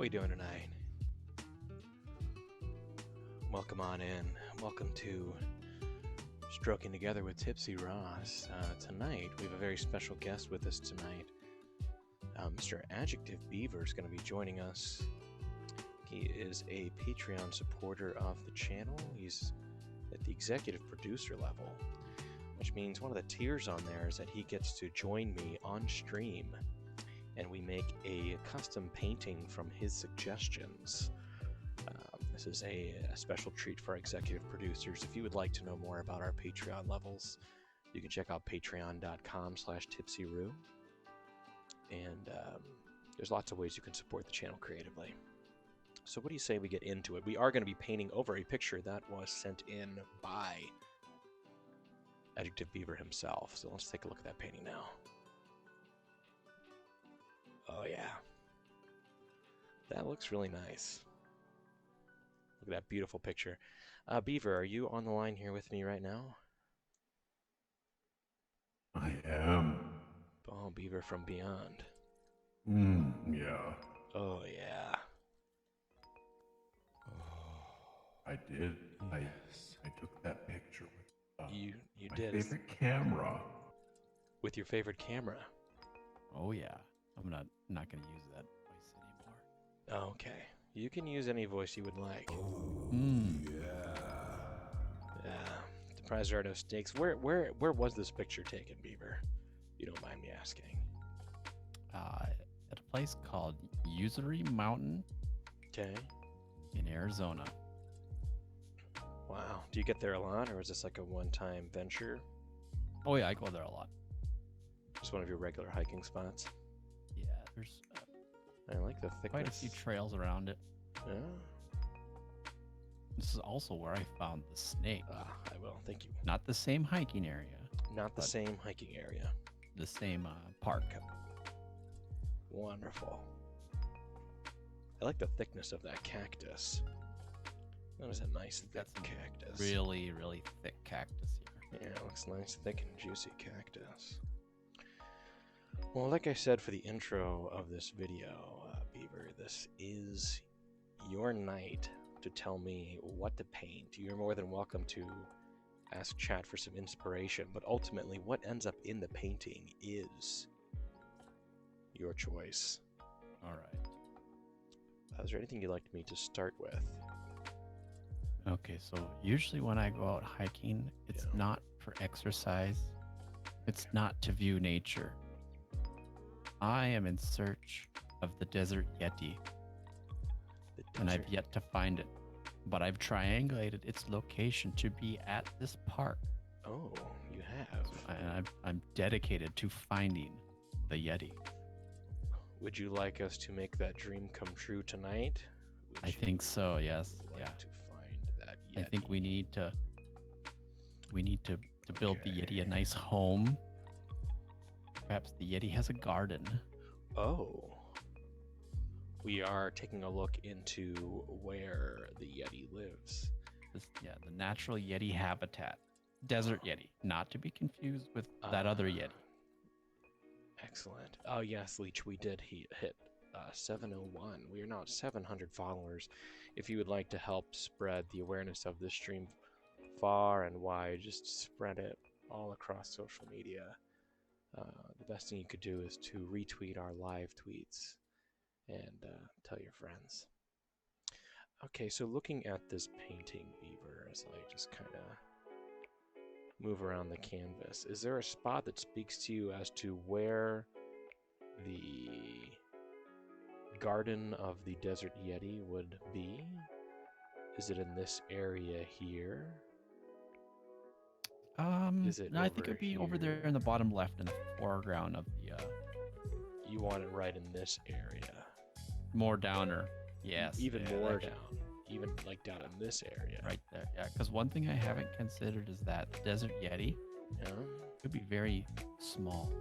we doing tonight? Welcome on in. Welcome to Stroking Together with TipsyRoss. Tonight, we have a very special guest with us tonight. Mr. AdjectiveBeaver is going to be joining us. He is a Patreon supporter of the channel. He's at the executive producer level, which means one of the tiers on there is that he gets to join me on stream, and we make a custom painting from his suggestions. This is a special treat for our executive producers. If you would like to know more about our Patreon levels, you can check out patreon.com/TipsyRoo. And there's lots of ways you can support the channel creatively. So what do you say we get into it? We are going to be painting over a picture that was sent in by AdjectiveBeaver himself. So let's take a look at that painting now. Oh yeah. That looks really nice. Look at that beautiful picture. Beaver, are you on the line here with me right now? I am. Oh, Beaver from beyond. Yeah. Oh, yeah. I did. Yes. I took that picture with You my did. favorite camera. With your favorite camera. Oh yeah. I'm not gonna use that voice anymore. Okay. You can use any voice you would like. Yeah. The prize are no stakes. Where was this picture taken, Beaver? You don't mind me asking. At a place called Usury Mountain Okay. in Arizona. Wow. Do you get there a lot, or is this like a one-time venture? Oh yeah, I go there a lot. Just one of your regular hiking spots? Yeah, there's I like the thickness. quite a few trails around it. Yeah. This is also where I found the snake. I will. Thank you. Not the same hiking area, Not the but same hiking area. the same park. Wonderful. I like the thickness of that cactus. That is a nice thick cactus. Really, really thick cactus here. Yeah, it looks nice, thick and juicy cactus. Well, like I said for the intro of this video, Beaver, this is your night to tell me what to paint. You're more than welcome to ask chat for some inspiration, but ultimately what ends up in the painting is your choice. All right. Is there anything you'd like me to start with? Okay, so usually when I go out hiking, it's not for exercise. It's not to view nature. I am in search of the desert Yeti, and I've yet to find it. But I've triangulated its location to be at this park. Oh, you have. And I'm dedicated to finding the Yeti. Would you like us to make that dream come true tonight? I think so, yes. Like Yeah. to find that Yeti? I think we need to build the Yeti a nice home. Perhaps the Yeti has a garden. Oh. We are taking a look into where the Yeti lives. The natural Yeti habitat. Desert Yeti, not to be confused with that other Yeti. Excellent. Oh yes, Leech, we did hit 701. We are now at 700 followers. If you would like to help spread the awareness of this stream far and wide, just spread it all across social media. The best thing you could do is to retweet our live tweets and tell your friends. Okay, so looking at this painting, Beaver, as I just kind of move around the canvas, is there a spot that speaks to you as to where the garden of the desert Yeti would be? Is it in this area here? Is it I think it'd be over there in the bottom left in the foreground of the You want it right in this area. more downer. Yes. Even more down. Even like down in this area. Right there. Yeah, because one thing I haven't considered is that the desert Yeti could be very small.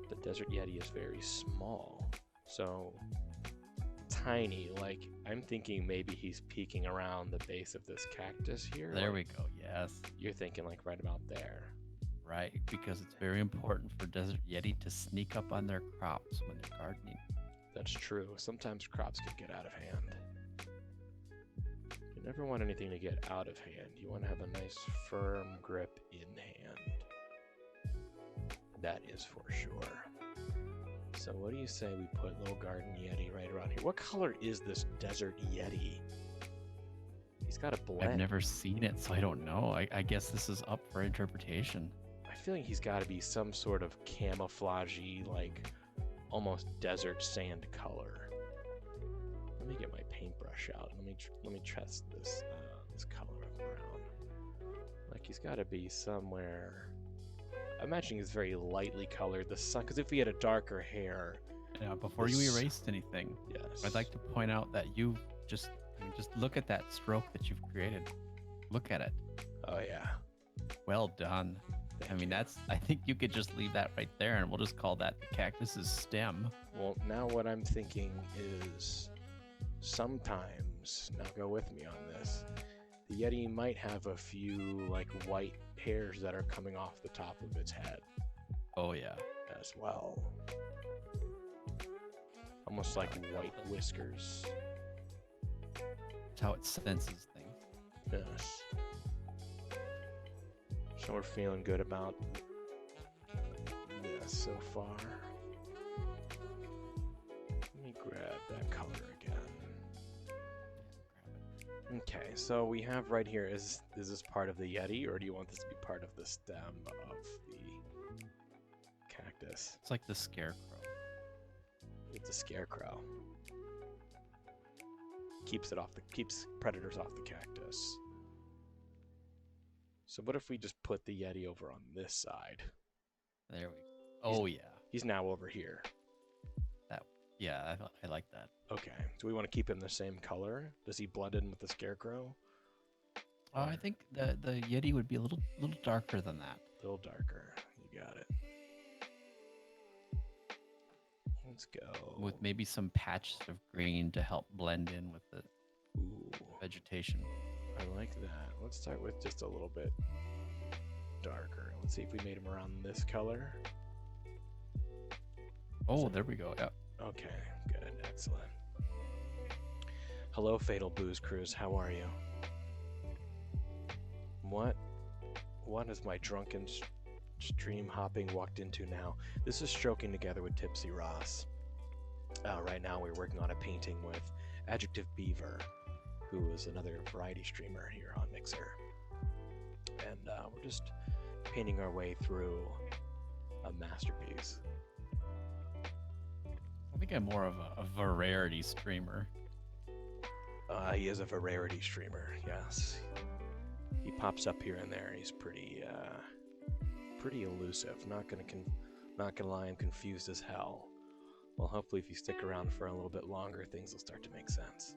The desert Yeti is very small. So tiny, like I'm thinking maybe he's peeking around the base of this cactus here. There like, we go. Yes. You're thinking like right about there. Right, because it's very important for desert Yeti to sneak up on their crops when they're gardening. That's true. Sometimes crops can get out of hand. You never want anything to get out of hand. You want to have a nice firm grip in hand. That is for sure. So what do you say we put little garden Yeti right around here? What color is this desert Yeti? He's got a blend. I've never seen it, so I don't know. I guess this is up for interpretation. I feel like he's got to be some sort of camouflagey, like almost desert sand color. Let me get my paintbrush out. Let me test this this color of brown. Like he's got to be somewhere. I'm imagining he's very lightly colored. The sun, because if he had a darker hair. Yeah. Before you erased anything, yes. I'd like to point out that you just look at that stroke that you've created. Look at it. Oh yeah. Well done. Thank I mean, you. I think you could just leave that right there and we'll just call that the cactus's stem. Well, now what I'm thinking is sometimes, now go with me on this, the Yeti might have a few like white hairs that are coming off the top of its head Oh, yeah. as well. Almost like white whiskers. That's how it senses things. Yes. So we're feeling good about this so far. Let me grab that color again. Okay, so we have right here, is this part of the Yeti, or do you want this to be part of the stem of the cactus? It's like the scarecrow. It's a scarecrow. Keeps predators off the cactus. So what if we just put the Yeti over on this side? There we go. Oh, yeah. He's now over here. Yeah, I like that. Okay. Do we want to keep him the same color? Does he blend in with the scarecrow? I think the Yeti would be a little darker than that. A little darker. You got it. Let's go. With maybe some patches of green to help blend in with the Ooh, vegetation. I like that. Let's start with just a little bit darker. Let's see if we made him around this color. Oh, there we go. Yeah. Okay, good. Excellent. Hello, Fatal Booze Cruise. How are you? What is my drunken stream hopping walked into now? This is Stroking Together with TipsyRoss. Right now we're working on a painting with AdjectiveBeaver, who is another variety streamer here on Mixer. And we're just painting our way through a masterpiece. I think I'm more of a variety streamer. He is a variety streamer, yes. He pops up here and there. He's pretty elusive. Not gonna lie, I'm confused as hell. Well, hopefully if you stick around for a little bit longer, things will start to make sense.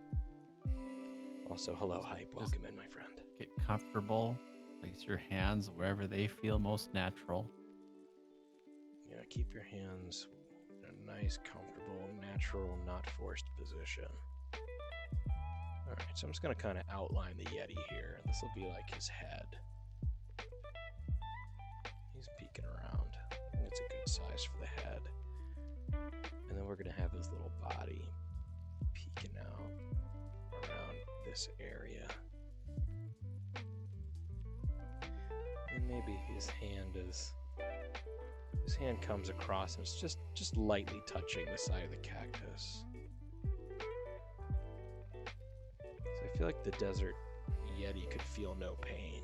Also, hello, Hype. Welcome in, my friend. Get comfortable. Place your hands wherever they feel most natural. Yeah, keep your hands in a nice, comfortable, natural, not forced position. Alright, so I'm just going to kind of outline the Yeti here. This will be like his head. He's peeking around. I think it's a good size for the head. And then we're going to have his little body peeking out around this area. And maybe his hand comes across and it's just lightly touching the side of the cactus. So I feel like the desert Yeti could feel no pain.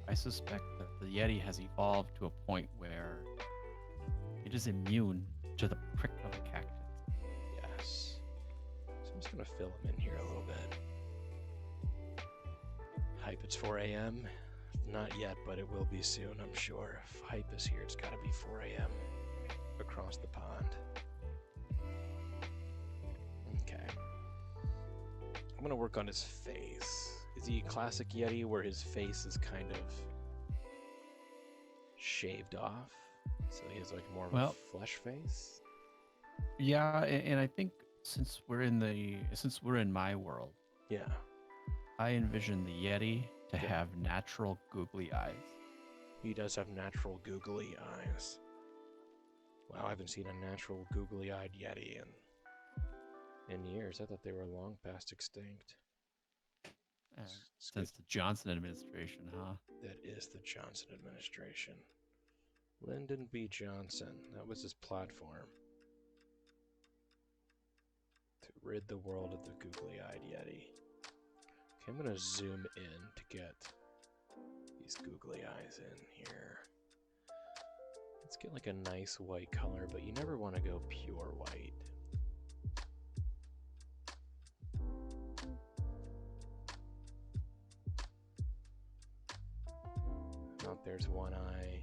I suspect that the Yeti has evolved to a point where it is immune to the prick of a cactus. Yes. So I'm just going to fill him in here a little bit. Hype, it's 4 a.m. Not yet, but it will be soon, I'm sure. If Hype is here, it's got to be 4 a.m. across the pond. Okay. I'm going to work on his face. Is he a classic Yeti where his face is kind of shaved off? So he has like more of a flesh face? Yeah, and I think since we're in my world, Yeah. I envision the Yeti to have natural googly eyes. He does have natural googly eyes. Wow, I haven't seen a natural googly-eyed Yeti in years. I thought they were long past extinct. It's Since the Johnson administration, huh? That is the Johnson administration. Lyndon B. Johnson. That was his platform. To rid the world of the googly-eyed Yeti. Okay, I'm gonna zoom in to get these googly eyes in here. Let's get like a nice white color, but you never want to go pure white. Oh, there's one eye.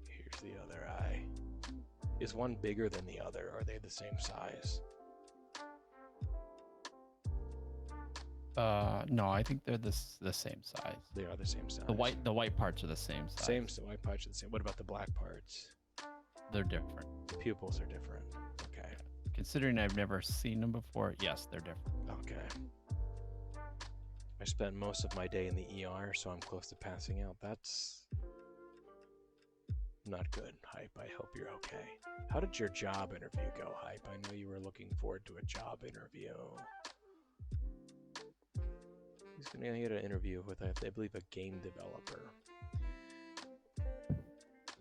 Here's the other eye. Is one bigger than the other? Are they the same size? No, I think they're the same size. They are the same size. The white parts are the same size. Same, so white parts are the same. What about the black parts? They're different. The pupils are different. Okay. Considering I've never seen them before, yes, they're different. Okay. I spent most of my day in the ER, so I'm close to passing out. That's not good, Hype. I hope you're okay. How did your job interview go, Hype? I know you were looking forward to a job interview. He's going to get an interview with, I believe, a game developer.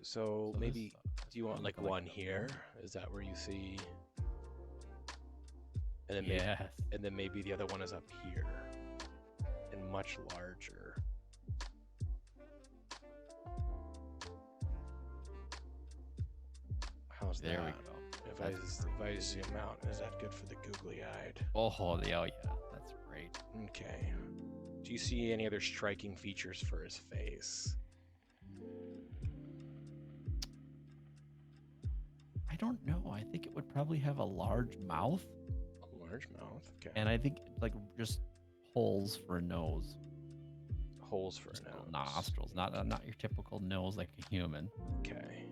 So maybe, do you want like one here? Is that where you see? And then yes. And then maybe the other one is up here and much larger. How's there that? we go. If I zoom out, is that good for the googly-eyed? Oh yeah, that's great. Okay. Do you see any other striking features for his face? I don't know. I think it would probably have a large mouth. A large mouth, okay. And I think like just holes for a nose. Holes for just a nose. Nostrils, not your typical nose like a human. Okay.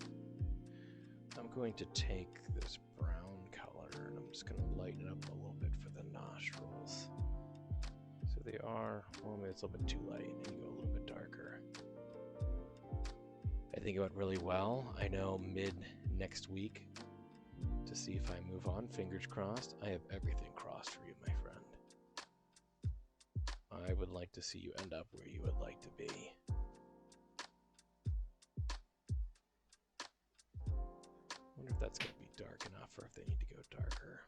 I'm going to take this brown color and I'm just going to lighten it up a little bit for the nostrils. So they are, well, maybe it's a little bit too light. I need to go a little bit darker. I think it went really well. I know mid next week to see if I move on. Fingers crossed. I have everything crossed for you, my friend. I would like to see you end up where you would like to be. I wonder if that's going to be dark enough or if they need to go darker.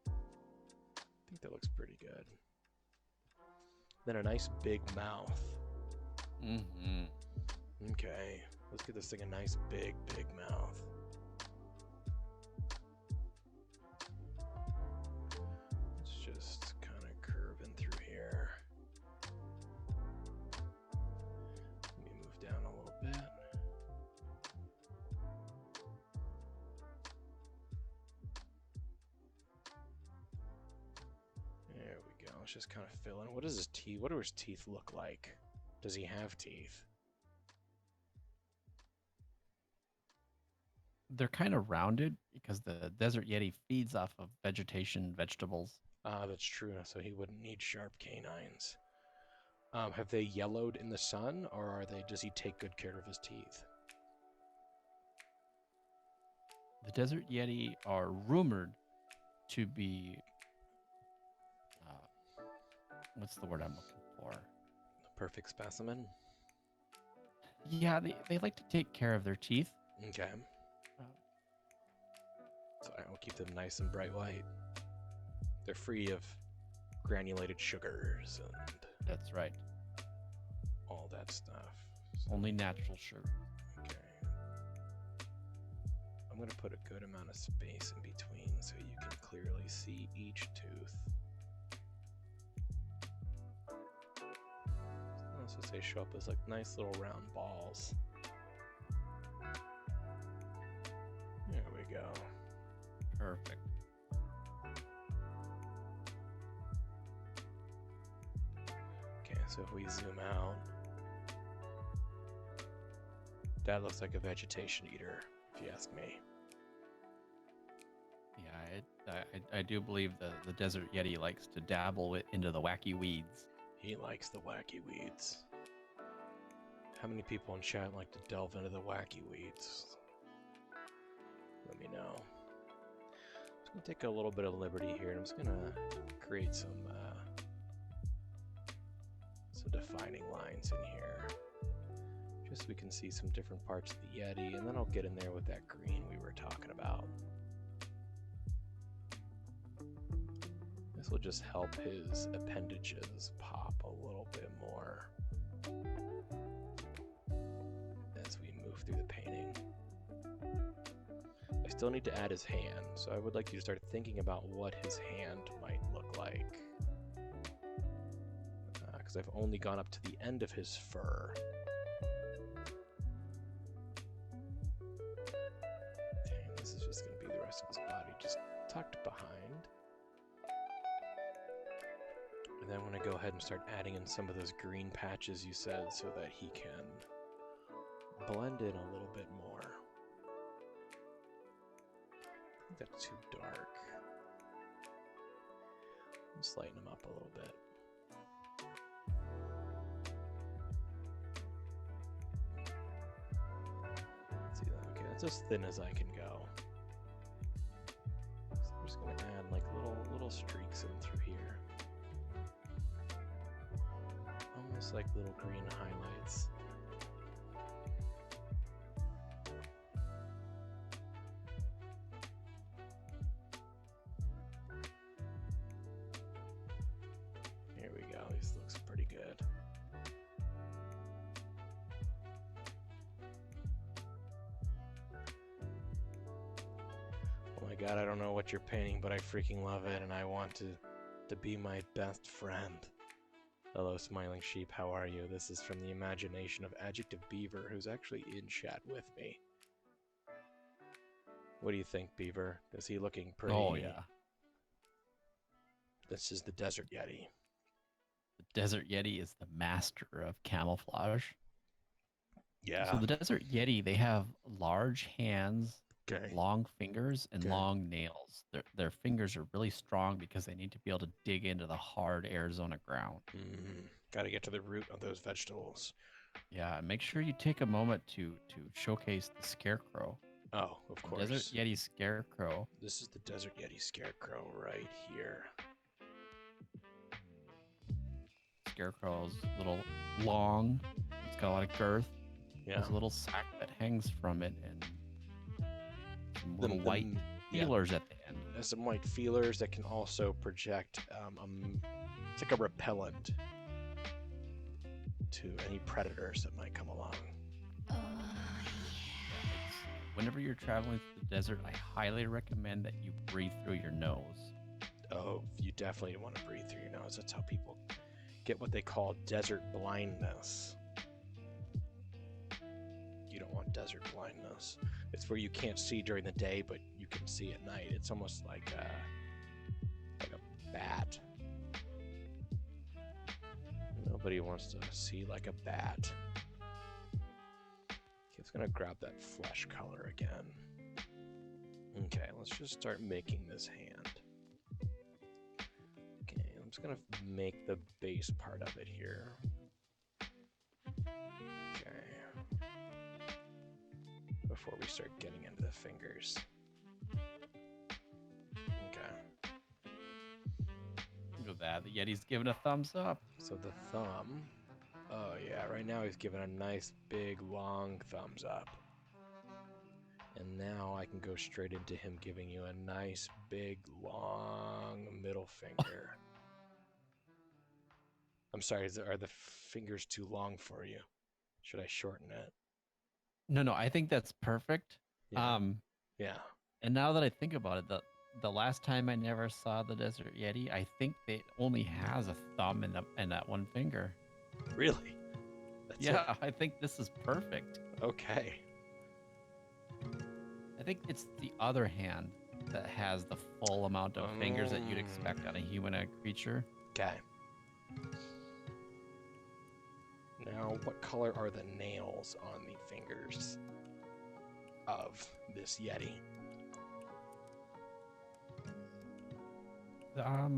I think that looks pretty good. Then a nice big mouth. Mm-hmm. Okay, let's get this thing a nice big mouth. Let's just kind of curve in through here. Let me move down a little bit. There we go. Let's just kind of fill in. What does his teeth? What do his teeth look like? Does he have teeth? They're kind of rounded because the desert yeti feeds off of vegetation, vegetables. Ah, that's true. So he wouldn't need sharp canines. Have they yellowed in the sun, or does he take good care of his teeth? The desert yeti are rumored to be, what's the word I'm looking for? The perfect specimen? Yeah, they like to take care of their teeth. Okay. So I will keep them nice and bright white. They're free of granulated sugars and That's right. all that stuff. Only natural sugar. Okay. I'm going to put a good amount of space in between so you can clearly see each tooth. Also say show up as like nice little round balls. There we go. Perfect. Okay, so if we zoom out, that looks like a vegetation eater, if you ask me. Yeah, I do believe the desert yeti likes to dabble into the wacky weeds. He likes the wacky weeds. How many people in chat like to delve into the wacky weeds? Let me know. I'm just gonna take a little bit of liberty here. I'm just gonna create some defining lines in here, just so we can see some different parts of the Yeti, and then I'll get in there with that green we were talking about. This will just help his appendages pop a little bit more as we move through the painting. I still need to add his hand, so I would like you to start thinking about what his hand might look like. Because I've only gone up to the end of his fur. Okay, this is just going to be the rest of his body, just tucked behind. And then I'm going to go ahead and start adding in some of those green patches you said so that he can blend in a little bit more. I think that's too dark. Let's lighten him up a little bit. Let's see that. Okay, that's as thin as I can go. So I'm just going to add like little streaks in through here. Almost like little green highlights. Here we go, this looks pretty good. Oh my god, I don't know what you're painting, but I freaking love it, and I want to be my best friend. Hello, Smiling Sheep, how are you? This is from the imagination of AdjectiveBeaver, who's actually in chat with me. What do you think, Beaver? Is he looking pretty? Oh, yeah. This is the Desert Yeti. The Desert Yeti is the master of camouflage. Yeah. So the Desert Yeti, they have large hands, Okay. long fingers, and Okay. long nails. Their fingers are really strong because they need to be able to dig into the hard Arizona ground. Got to get to the root of those vegetables. Yeah, and make sure you take a moment to showcase the scarecrow. Oh, of The course. Desert Yeti scarecrow. This is the Desert Yeti scarecrow right here. Scarecrow's a little long. It's got a lot of girth. Yeah. There's a little sack that hangs from it, and some little The- white yeah. feelers at the end. There's some white feelers that can also project, it's like a repellent to any predators that might come along. Whenever you're traveling through the desert, I highly recommend that you breathe through your nose. Oh, you definitely want to breathe through your nose. That's how people get what they call desert blindness. You don't want desert blindness. It's where you can't see during the day, but you can see at night. It's almost like a bat. Nobody wants to see like a bat. Okay, it's gonna grab that flesh color again. Okay, let's just start making this hand. Okay, I'm just gonna make the base part of it here. Okay. Before we start getting into the fingers. Okay. Look at that. The Yeti's giving a thumbs up. So the thumb. Oh yeah, right now he's giving a nice big long thumbs up. And now I can go straight into him giving you a nice big long middle finger. I'm sorry, are the fingers too long for you? Should I shorten it? No, I think that's perfect. Yeah. Yeah. And now that I think about it, the last time I never saw the Desert Yeti, I think it only has a thumb and that one finger. Really? That's Yeah, I think this is perfect. Okay. I think it's the other hand that has the full amount of fingers that you'd expect on a humanoid creature. Okay. Now, what color are the nails on the fingers of this Yeti?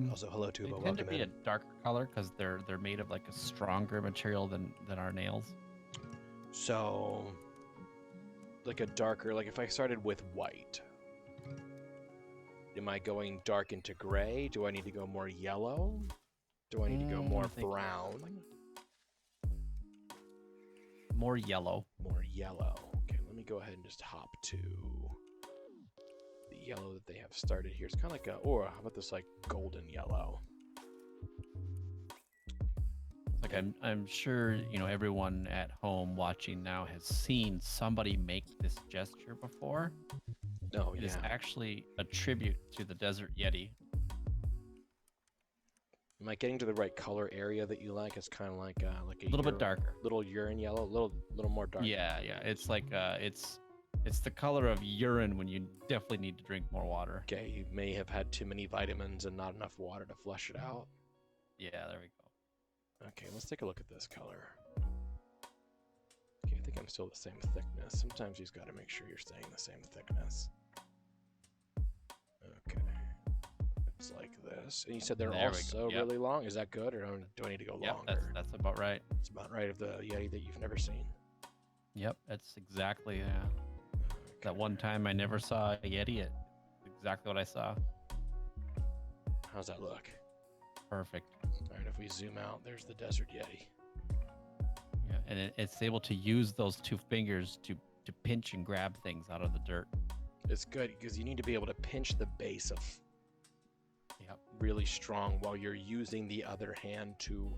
Also, hello, They Tuba. tend to Welcome be in. a darker color because they're made of like a stronger material than our nails. So, like a darker, like if I started with white, am I going dark into gray? Do I need to go more yellow? Do I need to go more brown? More yellow. More yellow. Okay, let me go ahead and just hop to the yellow that they have started here. It's kind of like a, or how about this like golden yellow? Like I'm sure, you know, everyone at home watching now has seen somebody make this gesture before. Oh, It yeah. is actually a tribute to the Desert Yeti. Am I getting to the right color area that you like? It's kind of like a little bit darker. little urine yellow, little more dark. Yeah, yeah. It's like it's the color of urine when you definitely need to drink more water. Okay, you may have had too many vitamins and not enough water to flush it out. Yeah, there we go. Okay, let's take a look at this color. Okay, I think I'm still the same thickness. Sometimes you've got to make sure you're staying the same thickness. Okay. It's like this. And you said they're also really long? Is that good, or do I need to go longer? That's about right. It's about right of the Yeti that you've never seen. Yep, that's exactly that one time I never saw a Yeti. It's exactly what I saw. How's that look? Perfect. All right, if we zoom out, there's the Desert Yeti. Yeah, and it's able to use those two fingers to pinch and grab things out of the dirt. It's good because you need to be able to pinch the base of really strong while you're using the other hand to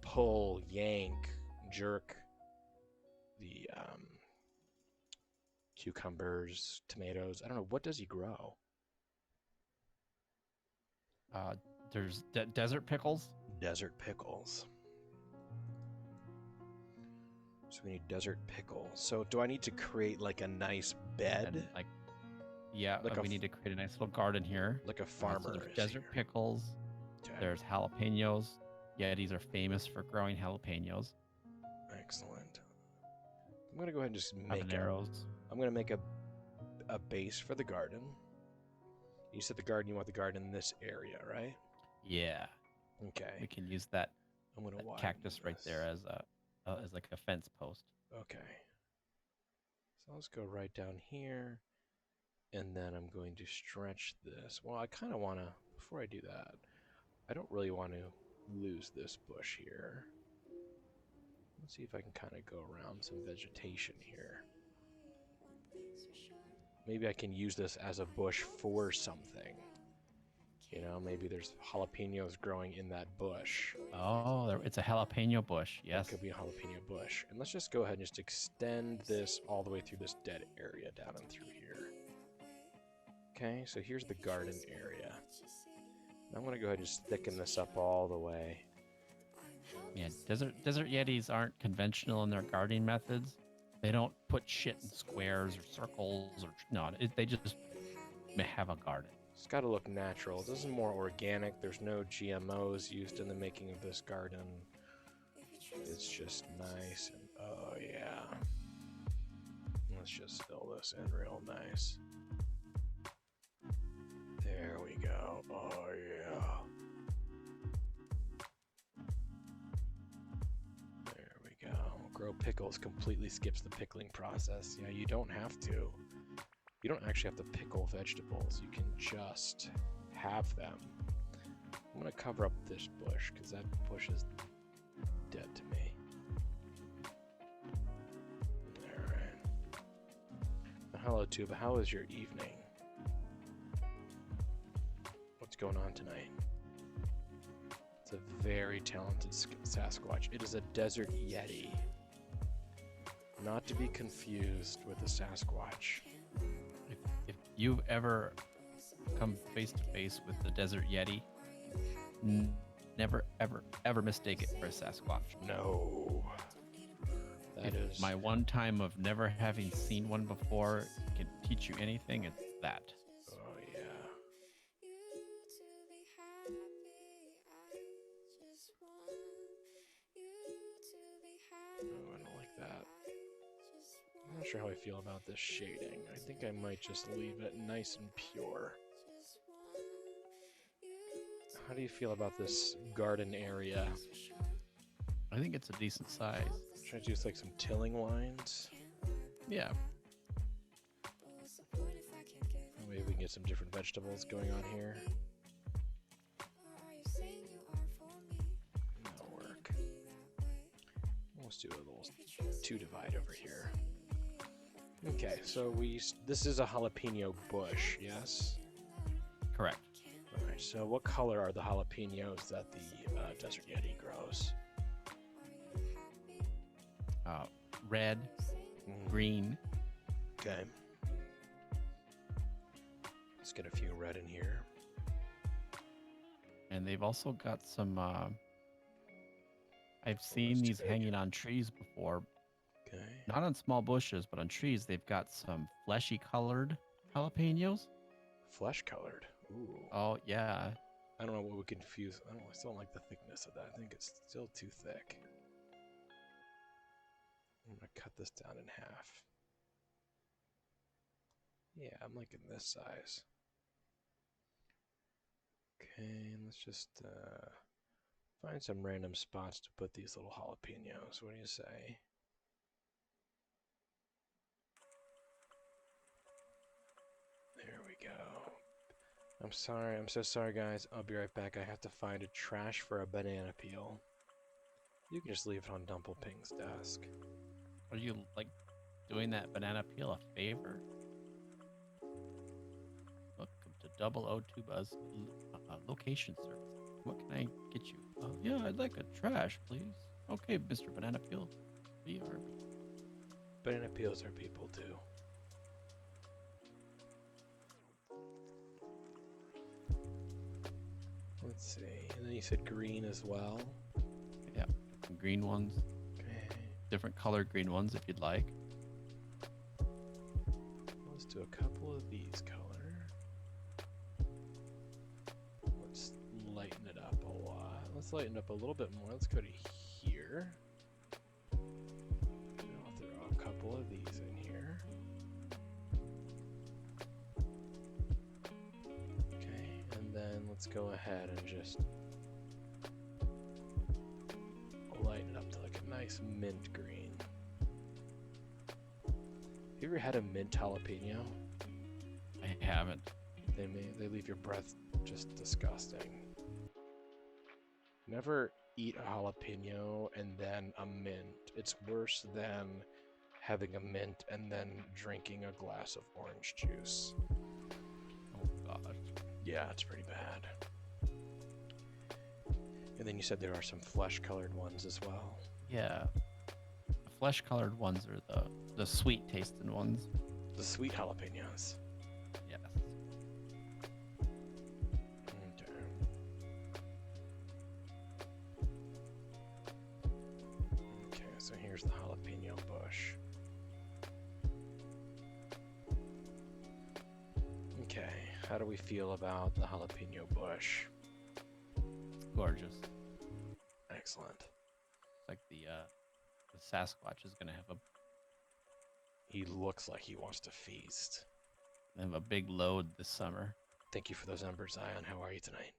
pull, yank, jerk the cucumbers, tomatoes. I don't know. What does he grow? There's desert pickles. Desert pickles. So we need desert pickles. So do I need to create like a nice bed? We need to create a nice little garden here. Like a farmer. So there's desert pickles. Okay. There's jalapenos. Yetis are famous for growing jalapenos. Excellent. I'm gonna go ahead and just make I'm gonna make a base for the garden. You said the garden. You want the garden in this area, right? Yeah. Okay. We can use that. I'm gonna that cactus right there as like a fence post. Okay. So let's go right down here. And then I'm going to stretch this. Well, I kind of want to, before I do that, I don't really want to lose this bush here. Let's see if I can kind of go around some vegetation here. Maybe I can use this as a bush for something. You know, maybe there's jalapenos growing in that bush. Oh, it's a jalapeno bush. Yes. It could be a jalapeno bush. And let's just go ahead and just extend this all the way through this dead area down and through here. Okay, so here's the garden area. I'm going to go ahead and just thicken this up all the way. Yeah, desert Yetis aren't conventional in their gardening methods. They don't put shit in squares or circles or they just have a garden. It's got to look natural. This is more organic. There's no GMOs used in the making of this garden. It's just nice. And oh yeah. Let's just fill this in real nice. There we go. Oh yeah. There we go. Grow pickles completely skips the pickling process. You don't have to. You don't actually have to pickle vegetables. You can just have them. I'm going to cover up this bush because that bush is dead to me. Alright. Hello, Tuba. How was your evening? What's going on tonight? It's a very talented Sasquatch. It is a desert Yeti. Not to be confused with a Sasquatch. If you've ever come face to face with the Desert Yeti, never, ever, ever mistake it for a Sasquatch. No. That is my one time of never having seen one before can teach you anything. It's that. Oh, yeah. Oh, I don't like that. I'm not sure how I feel about this shading. I think I might just leave it nice and pure. How do you feel about this garden area? I think it's a decent size. Try to do like some tilling lines. Yeah. Maybe we can get some different vegetables going on here. That'll work. Let's do a little 2 divide over here. Okay, so this is a jalapeno bush, yes? Correct. Alright, so what color are the jalapenos that the Desert Yeti grows? Red, green. Okay. Let's get a few red in here. And they've also got some, I've seen that's too these big. hanging on trees before. Okay. Not on small bushes, but on trees. They've got some fleshy colored jalapenos. Flesh colored. Ooh. Oh, yeah. I don't know what would confuse. I still don't like the thickness of that. I think it's still too thick. I'm gonna cut this down in half. Yeah, I'm liking this size. Okay, let's just find some random spots to put these little jalapenos. What do you say? There we go. I'm sorry, I'm so sorry guys. I'll be right back. I have to find a trash for a banana peel. You can just leave it on Dumpleping's desk. Are you, like, doing that banana peel a favor? Welcome to 002 Buzz location service. What can I get you? Yeah, I'd like a trash, please. Okay, Mr. Banana Peel. BRB. Banana peels are people too. Let's see. And then you said green as well. Yeah, some green ones. Okay. Different colored green ones if you'd like. Let's do a couple of these color. Let's lighten it up a lot. Let's lighten it up a little bit more. Let's go to here. And I'll throw a couple of these in here. Okay, and then let's go ahead and just lighten it up to like a nice mint green. Have you ever had a mint jalapeno? I haven't. They leave your breath just disgusting. Never eat a jalapeno and then a mint. It's worse than having a mint and then drinking a glass of orange juice. Oh, God. Yeah, it's pretty bad. And then you said there are some flesh-colored ones as well. Yeah. The flesh-colored ones are the sweet-tasting ones. The sweet jalapenos. Yes. Okay. Okay, so here's the jalapeno bush. Okay, how do we feel about the jalapeno bush? It's gorgeous. Excellent. It's like the Sasquatch is going to have He looks like he wants to feast. a big load this summer. Thank you for those embers, Zion. How are you tonight?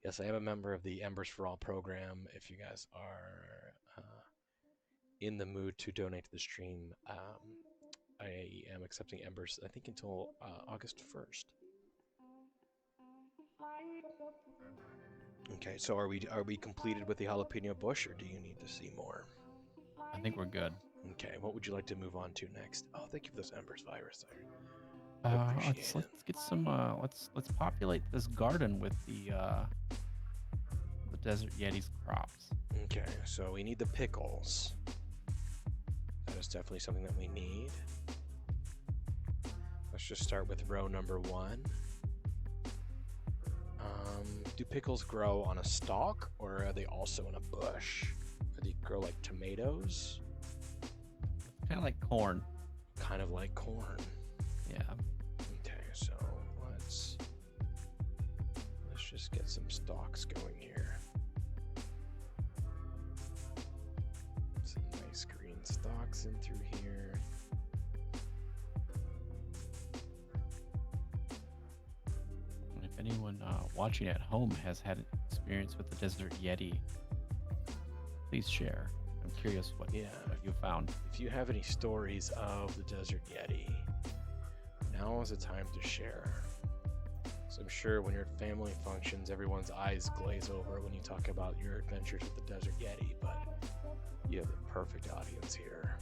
Yes, I am a member of the Embers for All program. If you guys are in the mood to donate to the stream, I am accepting embers, I think, until August 1st. Okay, so are we completed with the jalapeno bush, or do you need to see more? I think we're good. Okay, what would you like to move on to next? Oh, thank you for those embers, Virus. I appreciate Let's it. get some. Let's populate this garden with the Desert Yeti's crops. Okay, so we need the pickles. That is definitely something that we need. Let's just start with row number 1. Do pickles grow on a stalk, or are they also in a bush? Do they grow like tomatoes? Kind of like corn. Kind of like corn. Yeah. Okay, so let's just get some stalks going here. Some nice green stalks in through here. And if anyone watching at home has had experience with the Desert Yeti, please share. I'm curious what Yeah. you found. If you have any stories of the Desert Yeti, now is the time to share. So I'm sure when you're at family functions, everyone's eyes glaze over when you talk about your adventures with the Desert Yeti, but you have the perfect audience here.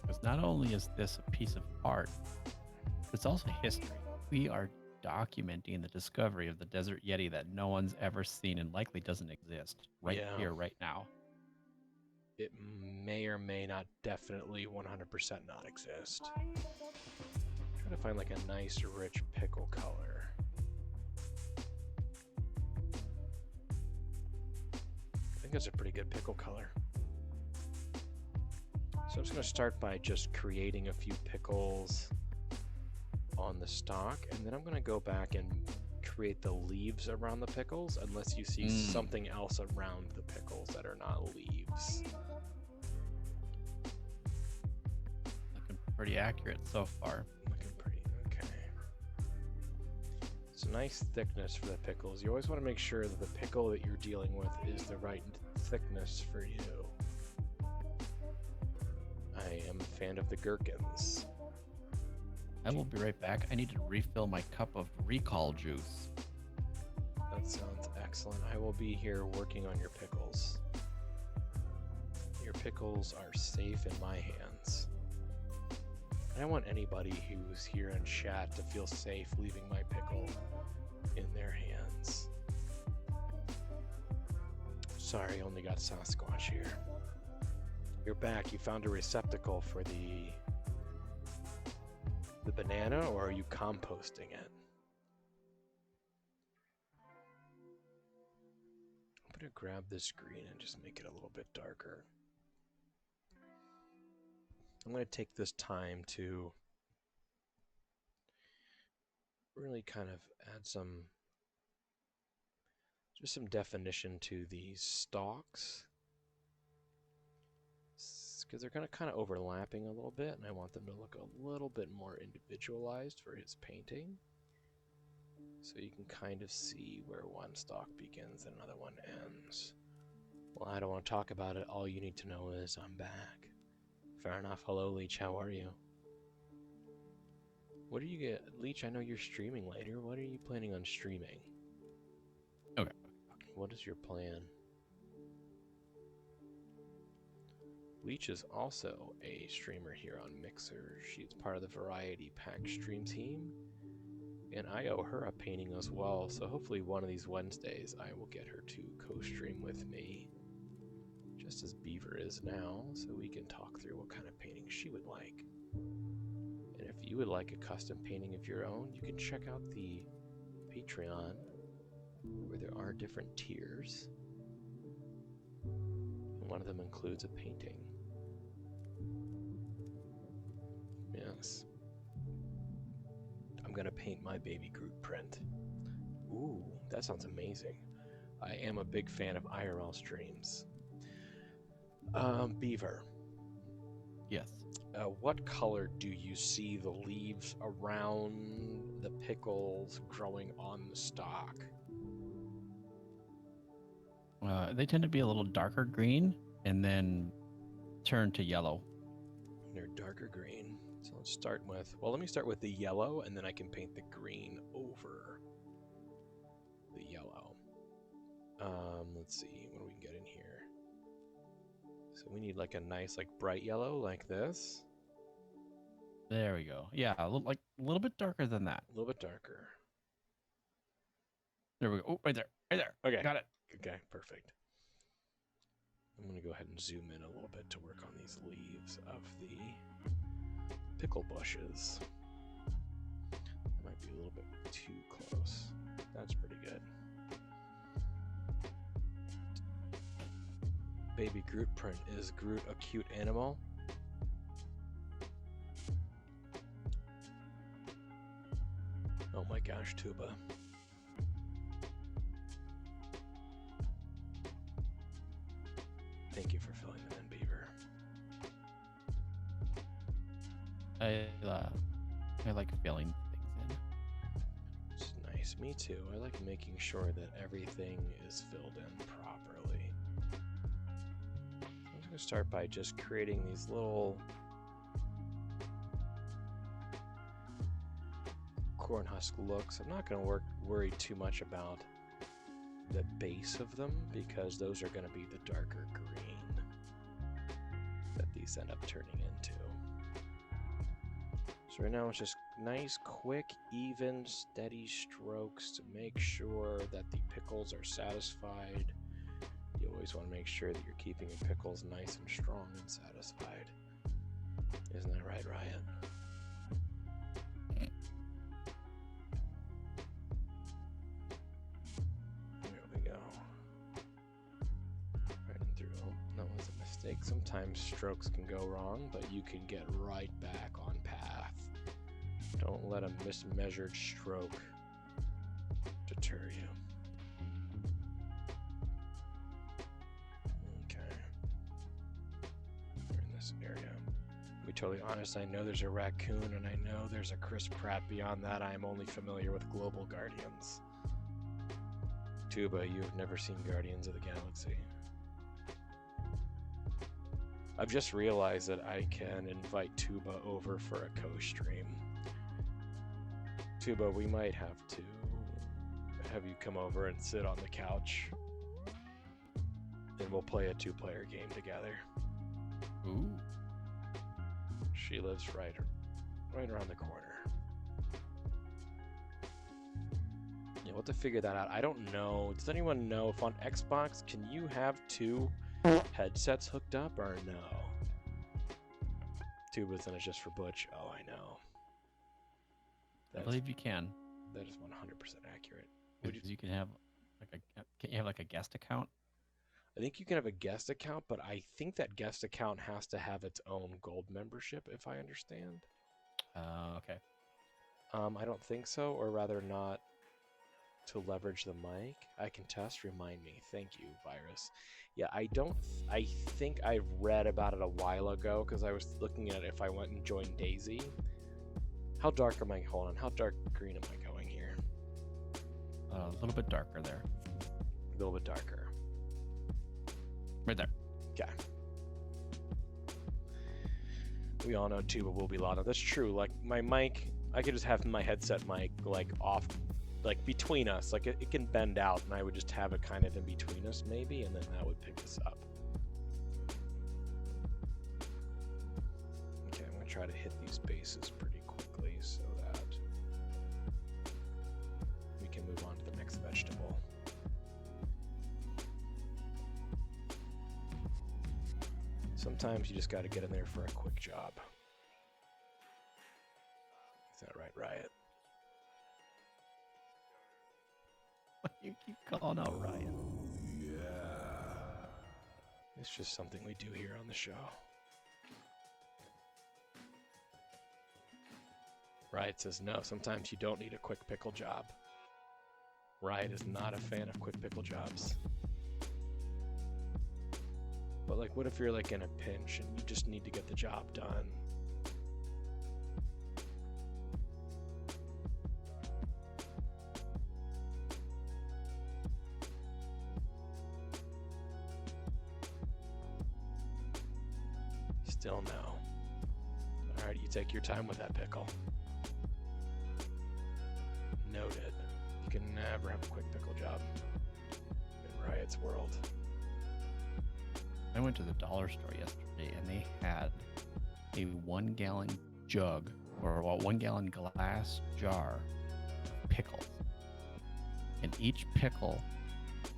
Because not only is this a piece of art, it's also history. We are documenting the discovery of the Desert Yeti that no one's ever seen and likely doesn't exist here, right now. It may or may not definitely 100% not exist. Trying to find like a nice rich pickle color. I think that's a pretty good pickle color. So I'm just going to start by just creating a few pickles on the stock, and then I'm going to go back and create the leaves around the pickles, unless you see something else around the pickles that are not leaves. Looking pretty accurate so far. Looking pretty okay. It's a nice thickness for the pickles. You always want to make sure that the pickle that you're dealing with is the right thickness for you. I am a fan of the gherkins. I will be right back. I need to refill my cup of recall juice. That sounds excellent. I will be here working on your pickles. Your pickles are safe in my hands. I don't want anybody who's here in chat to feel safe leaving my pickle in their hands. Sorry, only got Sasquatch here. You're back. You found a receptacle for the banana, or are you composting it? I'm going to grab this green and just make it a little bit darker. I'm going to take this time to really kind of add just some definition to these stalks, because they're kind of overlapping a little bit, and I want them to look a little bit more individualized for his painting. So you can kind of see where one stalk begins and another one ends. Well, I don't want to talk about it. All you need to know is I'm back. Fair enough. Hello, Leech. How are you? What do you get? Leech, I know you're streaming later. What are you planning on streaming? Okay. What is your plan? Leech is also a streamer here on Mixer. She's part of the Variety Pack stream team. And I owe her a painting as well, so hopefully one of these Wednesdays I will get her to co-stream with me, just as Beaver is now, so we can talk through what kind of painting she would like. And if you would like a custom painting of your own, you can check out the Patreon, where there are different tiers. And one of them includes a painting. Yes. I'm gonna paint my baby Groot print. Ooh, that sounds amazing. I am a big fan of IRL streams. Beaver. Yes. What color do you see the leaves around the pickles growing on the stalk? They tend to be a little darker green and then turn to yellow. They're darker green. So let's start with, well, let me start with the yellow, and then I can paint the green over the yellow. Let's see what we can get in here. So we need like a nice, like bright yellow, like this. There we go. Yeah, a little bit darker than that. A little bit darker. There we go. Oh, right there. Right there. Okay. Got it. Okay, perfect. I'm going to go ahead and zoom in a little bit to work on these leaves of the pickle bushes. That might be a little bit too close. That's pretty good. Baby Groot print. Is Groot a cute animal? Oh my gosh, Tuba. Thank you for filling them in, Beaver. I like filling things in. It's nice. Me too. I like making sure that everything is filled in properly. going to start by just creating these little corn husk looks. I'm not going to worry too much about the base of them because those are going to be the darker green that these end up turning into. So right now it's just nice, quick, even, steady strokes to make sure that the pickles are satisfied. You always want to make sure that you're keeping your pickles nice and strong and satisfied. Isn't that right, Ryan? There we go. Right in through. Oh, that was a mistake. Sometimes strokes can go wrong, but you can get right back on path. Don't let a mismeasured stroke deter you. Okay. We're in this area. To be totally honest, I know there's a raccoon and I know there's a Chris Pratt. Beyond that, I'm only familiar with Global Guardians. Tuba, you've never seen Guardians of the Galaxy. I've just realized that I can invite Tuba over for a co-stream. Tuba, we might have to have you come over and sit on the couch. And we'll play a 2-player game together. Ooh. She lives right around the corner. Yeah, we'll have to figure that out. I don't know. Does anyone know if on Xbox can you have 2 headsets hooked up or no? Tuba's and it's just for Butch. Oh, I know. I believe you can. That is 100% accurate. Because you can have can you have like a guest account? I think you can have a guest account, but I think that guest account has to have its own gold membership, if I understand. Okay. I don't think so, or rather not to leverage the mic. I can test, remind me. Thank you, Virus. Yeah, I think I read about it a while ago, because I was looking at if I went and joined Daisy. How dark am I? Hold on. How dark green am I going here? A little bit darker there. A little bit darker. Right there. Okay. We all know Tuba will be louder. That's true. Like my mic, I could just have my headset mic like off, like between us. Like it can bend out, and I would just have it kind of in between us, maybe, and then that would pick us up. Okay, I'm gonna try to hit these bases pretty quickly so that we can move on to the next vegetable. Sometimes you just got to get in there for a quick job. Is that right, Riot? You keep calling out Ryan. It's just something we do here on the show. Riot says no, sometimes you don't need a quick pickle job. Riot is not a fan of quick pickle jobs. But like, what if you're like in a pinch and you just need to get the job done? Still no. Alright, you take your time with that pickle. Noted. You can never have a quick pickle job in Riot's world. I went to the dollar store yesterday and they had a 1 gallon jug or a 1 gallon glass jar of pickles. And each pickle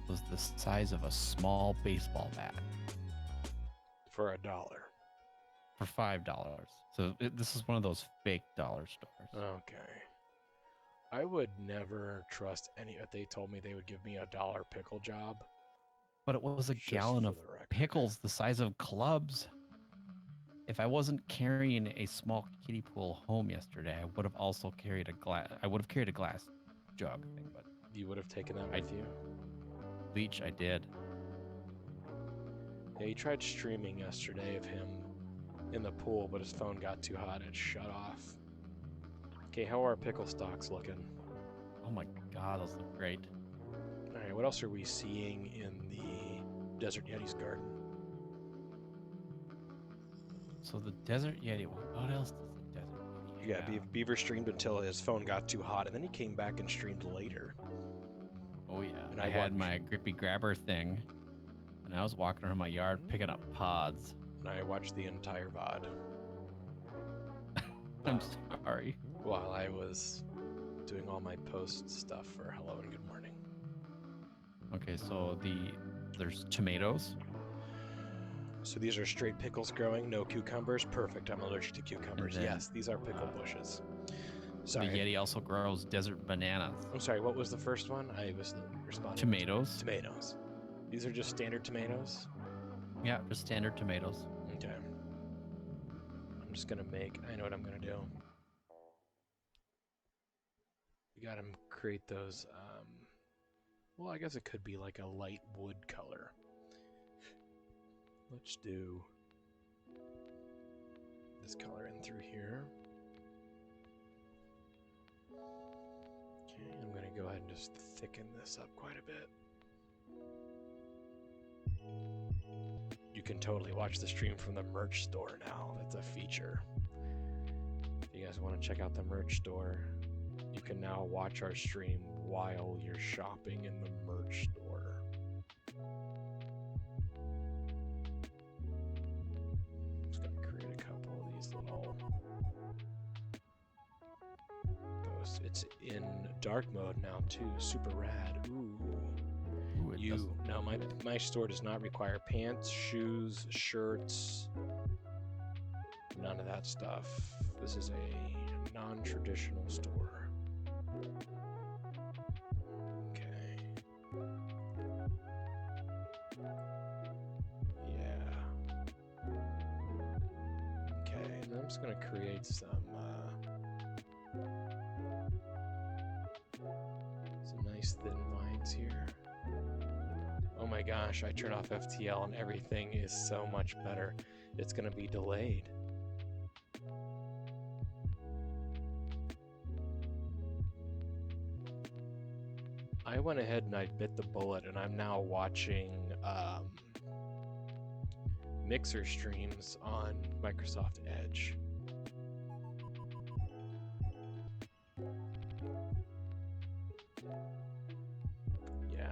was the size of a small baseball bat. For $1. For $5. So this is one of those fake dollar stores. Okay. I would never trust any. They told me they would give me $1 pickle job. But it was a Just gallon for of the record. pickles the size of clubs. If I wasn't carrying a small kiddie pool home yesterday, I would have also carried a glass. I would have carried a glass jug thing, but You would have taken that with you? bleach I did. Yeah, he tried streaming yesterday of him in the pool, but his phone got too hot and it shut off. Okay, how are our pickle stocks looking? Oh my god, those look great. Alright, what else are we seeing in the Desert Yeti's garden? So the desert Yeti. What else does the desert Yeti Yeah, have? Beaver streamed until his phone got too hot, and then he came back and streamed later. Oh yeah, And I I had watched. my grippy grabber thing, and I was walking around my yard picking up pods. And I watched the entire VOD I'm sorry. while I was doing all my post stuff for Hello and Good Morning. Okay, so there's tomatoes. So these are straight pickles growing, no cucumbers. Perfect. I'm allergic to cucumbers. then, Yes, these are pickle bushes. Sorry. The Yeti also grows desert bananas. I'm sorry. What was the first one? I was responding. Tomatoes. Tomatoes. These are just standard tomatoes. Yeah, just standard tomatoes. Okay. I'm just gonna make. I know what I'm gonna do. You gotta create those. Well, I guess it could be like a light wood color. Let's do this color in through here. Okay, I'm gonna go ahead and just thicken this up quite a bit. You can totally watch the stream from the merch store now. That's a feature. If you guys want to check out the merch store, you can now watch our stream while you're shopping in the merch store. I'm just gonna create a couple of these little posts. It's in dark mode now too. Super rad. Ooh. Ooh, it does- No, my store does not require pants, shoes, shirts, none of that stuff. This is a non-traditional store. Okay. Yeah. Okay, and I'm just gonna create some nice thin lines here. Oh my gosh, I turn off FTL and everything is so much better. It's gonna be delayed. I went ahead and I bit the bullet, and I'm now watching Mixer streams on Microsoft Edge. Yeah.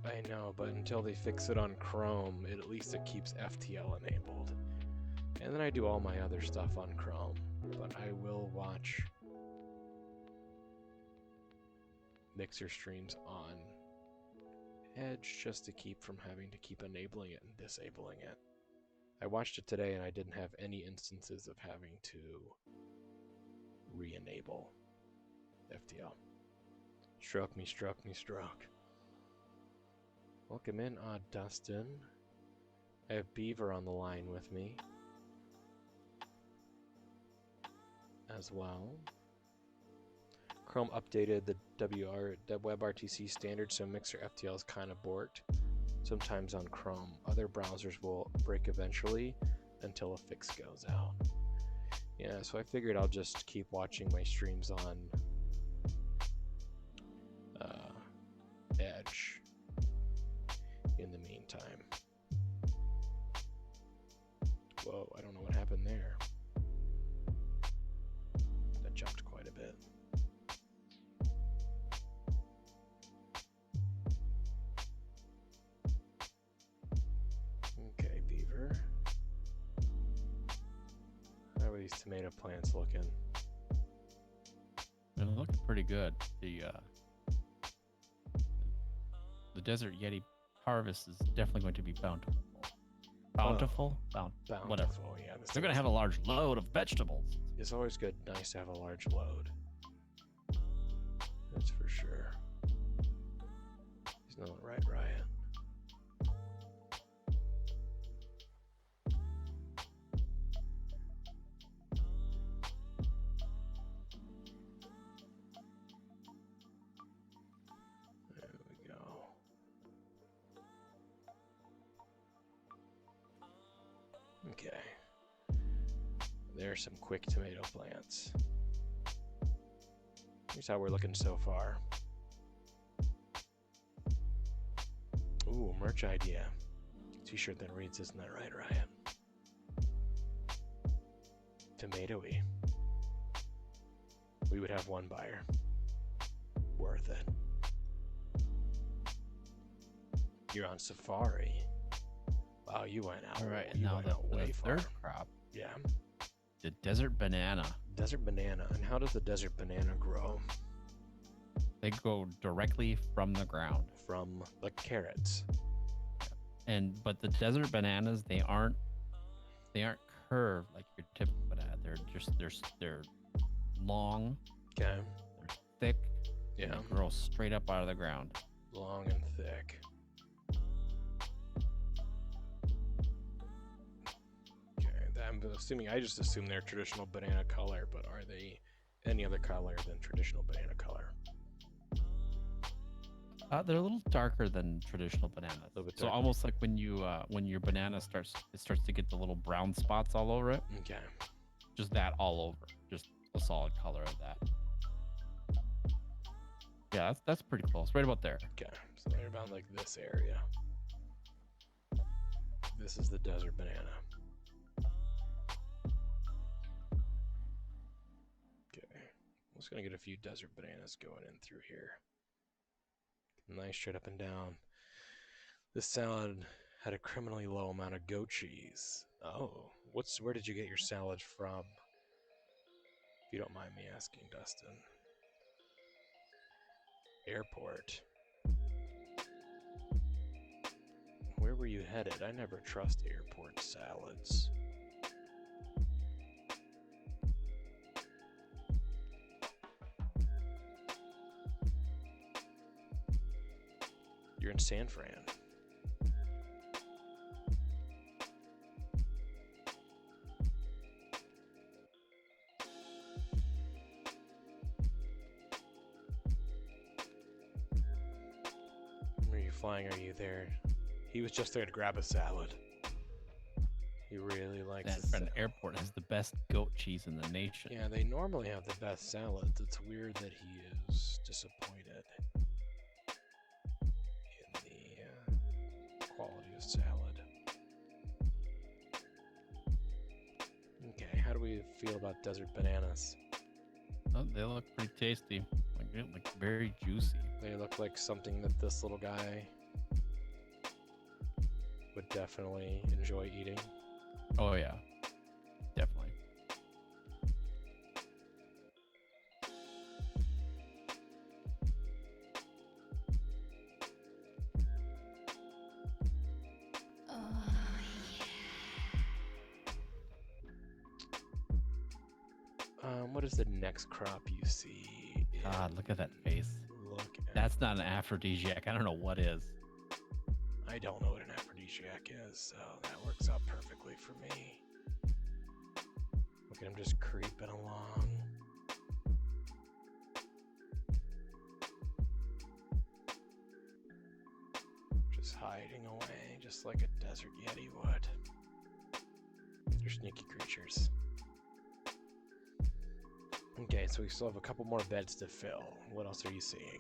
I know, but until they fix it on Chrome, at least it keeps FTL enabled. And then I do all my other stuff on Chrome, but I will watch Mixer streams on Edge just to keep from having to keep enabling it and disabling it. I watched it today and I didn't have any instances of having to re-enable FTL. Stroke me, stroke me, stroke. Welcome in, Dustin. I have Beaver on the line with me as well. Chrome updated the WebRTC standard, so Mixer FTL is kind of borked. Sometimes on Chrome. Other browsers will break eventually until a fix goes out. Yeah, so I figured I'll just keep watching my streams on Edge in the meantime. Whoa, I don't know what happened there. That jumped quite a bit. Okay, Beaver. How are these tomato plants looking? They're looking pretty good. The desert Yeti harvest is definitely going to be bountiful. Bountiful? Bountiful, Whatever. yeah. They're going to have a large load of vegetables. It's always good, nice to have a large load. That's for sure. He's not right, Ryan. There we go. Okay. There's some quick tomato plants. Here's how we're looking so far. Ooh, Ooh, merch idea. T-shirt that reads, "Isn't that right, Ryan?" Tomatoey. We would have one buyer. Worth it. You're on safari. Wow, you went out. All right, You now went out way the far. third crop, Yeah. the desert banana. Desert banana. And how does the desert banana grow? They grow directly from the ground. From the carrots. But the desert bananas, they aren't curved like your typical banana. They're long, Okay. they're thick, and Yeah. they grow straight up out of the ground. Long and thick. Okay. I'm assuming, I just assume they're traditional banana color, but are they any other color than traditional banana color? They're a little darker than traditional bananas. Little bit So darker. almost like when your banana starts to get the little brown spots all over it. Okay. Just that all over. Just a solid color of that. Yeah, that's pretty close. Right about there. Okay. So they're about like this area. This is the desert banana. Okay. I'm just gonna get a few desert bananas going in through here. Nice straight up and down. This salad had a criminally low amount of goat cheese. Oh, where did you get your salad from? If you don't mind me asking, Dustin. Airport. Where were you headed? I never trust airport salads. You're in San Fran. Where are you flying? Are you there? He was just there to grab a salad. He really likes San the Fran salad. Airport has the best goat cheese in the nation. Yeah, they normally have the best salads. It's weird that he is disappointed in the quality of salad. Okay, how do we feel about desert bananas? Oh, they look pretty tasty. Like very juicy. They look like something that this little guy would definitely enjoy eating. Oh yeah, definitely. What is the next crop you see? God, look at that face. Look at That's not an aphrodisiac. I don't know what is. I don't know what an aphrodisiac is, so that works out perfectly for me. Look at him just creeping along. Just hiding away, just like a desert Yeti would. They're sneaky creatures. Okay, so we still have a couple more beds to fill. What else are you seeing?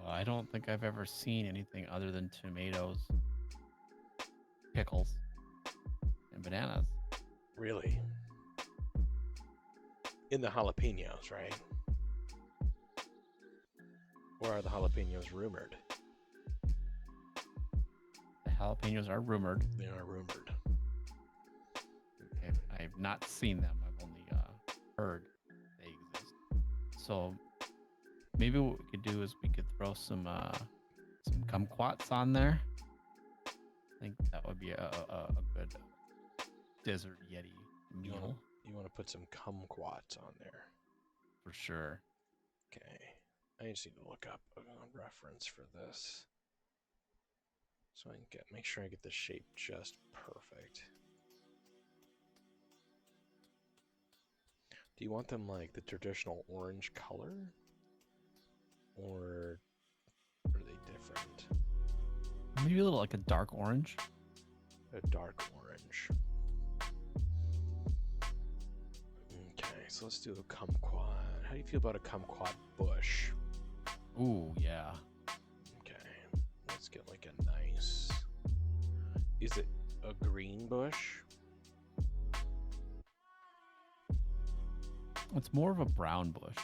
I don't think I've ever seen anything other than tomatoes, pickles, and bananas. Really? In the jalapenos, right? Or are the jalapenos rumored? The jalapenos are rumored. They are rumored. Okay, I've not seen them. I've only heard they exist. So maybe what we could do is we could throw some kumquats on there. I think that would be a good desert Yeti meal You want to put some kumquats on there. for sure. Okay. I just need to look up a reference for this. So I can make sure I get the shape just perfect. Do you want them like the traditional orange color? Or are they different? Maybe a little like a dark orange. A dark orange. Okay, so let's do a kumquat. How do you feel about a kumquat bush? Ooh, yeah. Okay, let's get like a nice... Is it a green bush? It's more of a brown bush.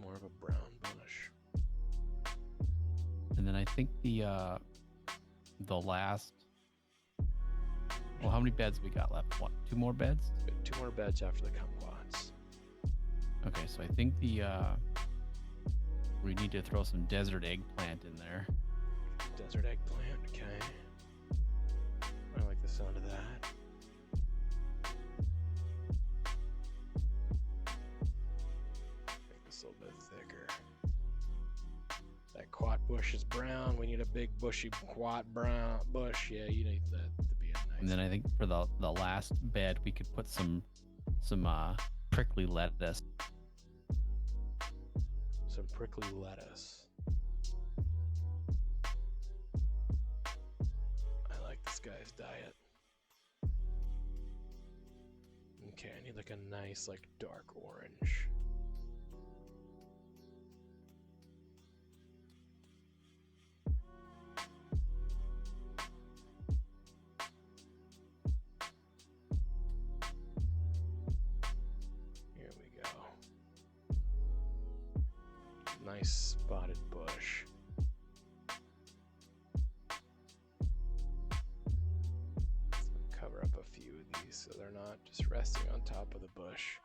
More of a brown bush. And then I think the last... Well, how many beds we got left? What, 2 more beds? We got 2 more beds after the kumquats. Okay, so I think we need to throw some desert eggplant in there. Desert eggplant, okay. I like the sound of that. Make this a little bit thicker. That quat bush is brown. We need a big bushy quat brown bush. Yeah, you need that to be a nice. And then I think for the last bed, we could put some prickly lettuce. Some prickly lettuce. I like this guy's diet. Okay, I need like a nice, like dark orange. Here we go. Nice spotted bush. Cover up a few of these so they're not just resting on top of the bush.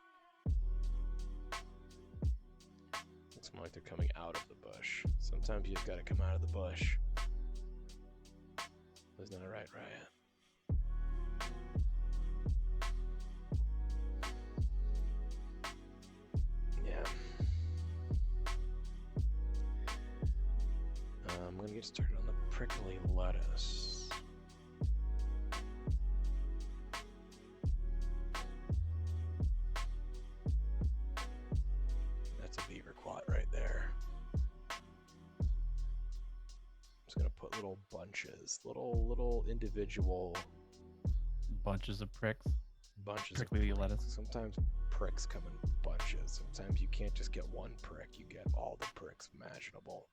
Looks more like they're coming out of the bush. Sometimes you just gotta come out of the bush. Isn't that right, Riot? Yeah. I'm gonna get started on the prickly lettuce. That's a beaver quat right there. I'm just gonna put little bunches, little individual Bunches of pricks. bunches Prickly of pricks. lettuce. Sometimes pricks come in bunches. Sometimes you can't just get one prick, you get all the pricks imaginable.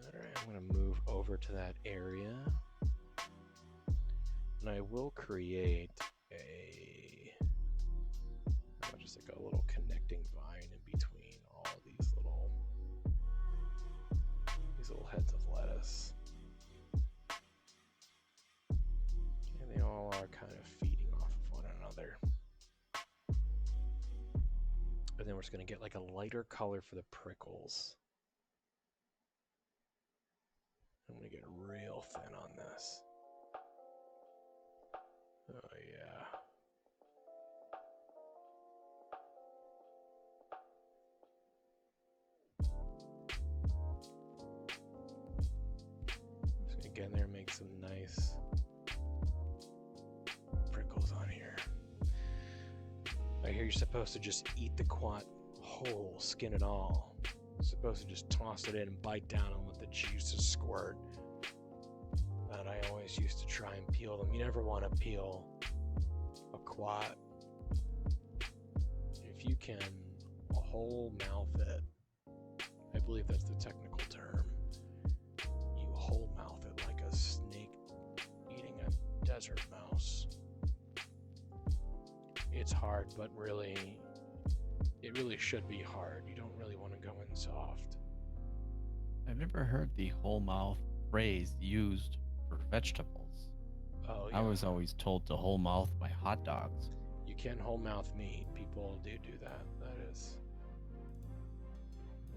Alright, I'm going to move over to that area. And I will create just like a little connecting vine in between all these little heads of lettuce. And they all are kind of feeding off of one another. And then we're just going to get like a lighter color for the prickles. I'm going to get real thin on this. Oh, yeah. Just going to get in there and make some nice prickles on here. I hear you're supposed to just eat the quat whole, skin and all. You're supposed to just toss it in and bite down and let the juices squirt. But I always used to try and peel them. You never want to peel a quat. If you can whole mouth it, I believe that's the technical term. You whole mouth it like a snake eating a desert mouse. It's hard, but really, it really should be hard. You don't really want to go in soft. I've never heard the whole mouth phrase used for vegetables. Oh, yeah. I was always told to whole mouth my hot dogs. You can whole mouth meat. People do that.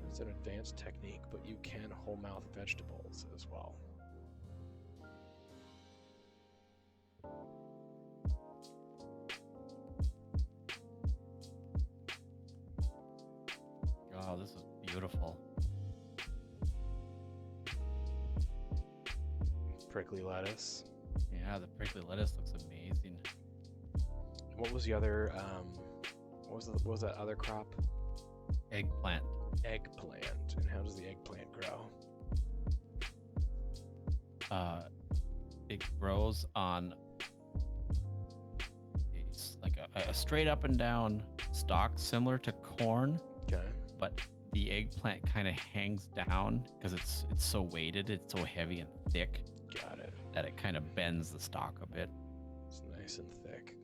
It's an advanced technique, but you can whole mouth vegetables as well. Oh, this is beautiful. Prickly lettuce. Yeah, the prickly lettuce looks amazing. What was the other? What was that other crop? Eggplant. Eggplant. And how does the eggplant grow? It grows on a a straight up and down stalk, similar to corn, Okay. but the eggplant kind of hangs down because it's so weighted, it's so heavy and thick Got it. that it kind of bends the stalk a bit. It's nice and thick.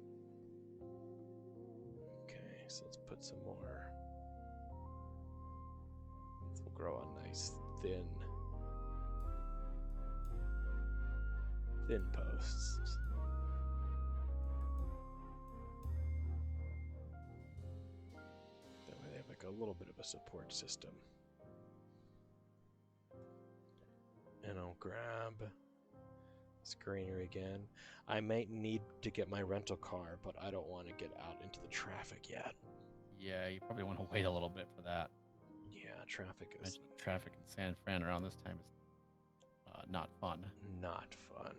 Okay, so let's put some more. We'll grow a nice thin posts. That way they have like a little bit of a support system. And I'll grab this greenery again. I might need to get my rental car, but I don't want to get out into the traffic yet. Yeah, you probably want to wait a little bit for that. Yeah, traffic is Traffic in San Fran around this time is not fun. not fun.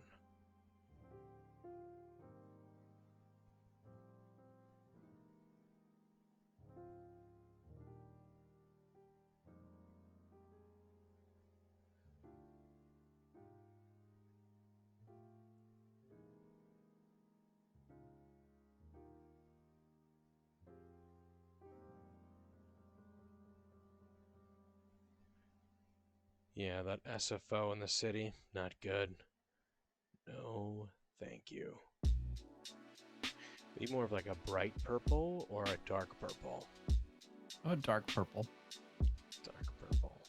Yeah, that SFO in the city, not good. No, thank you. Be more of like a bright purple or a dark purple? Oh, dark purple. Dark purple.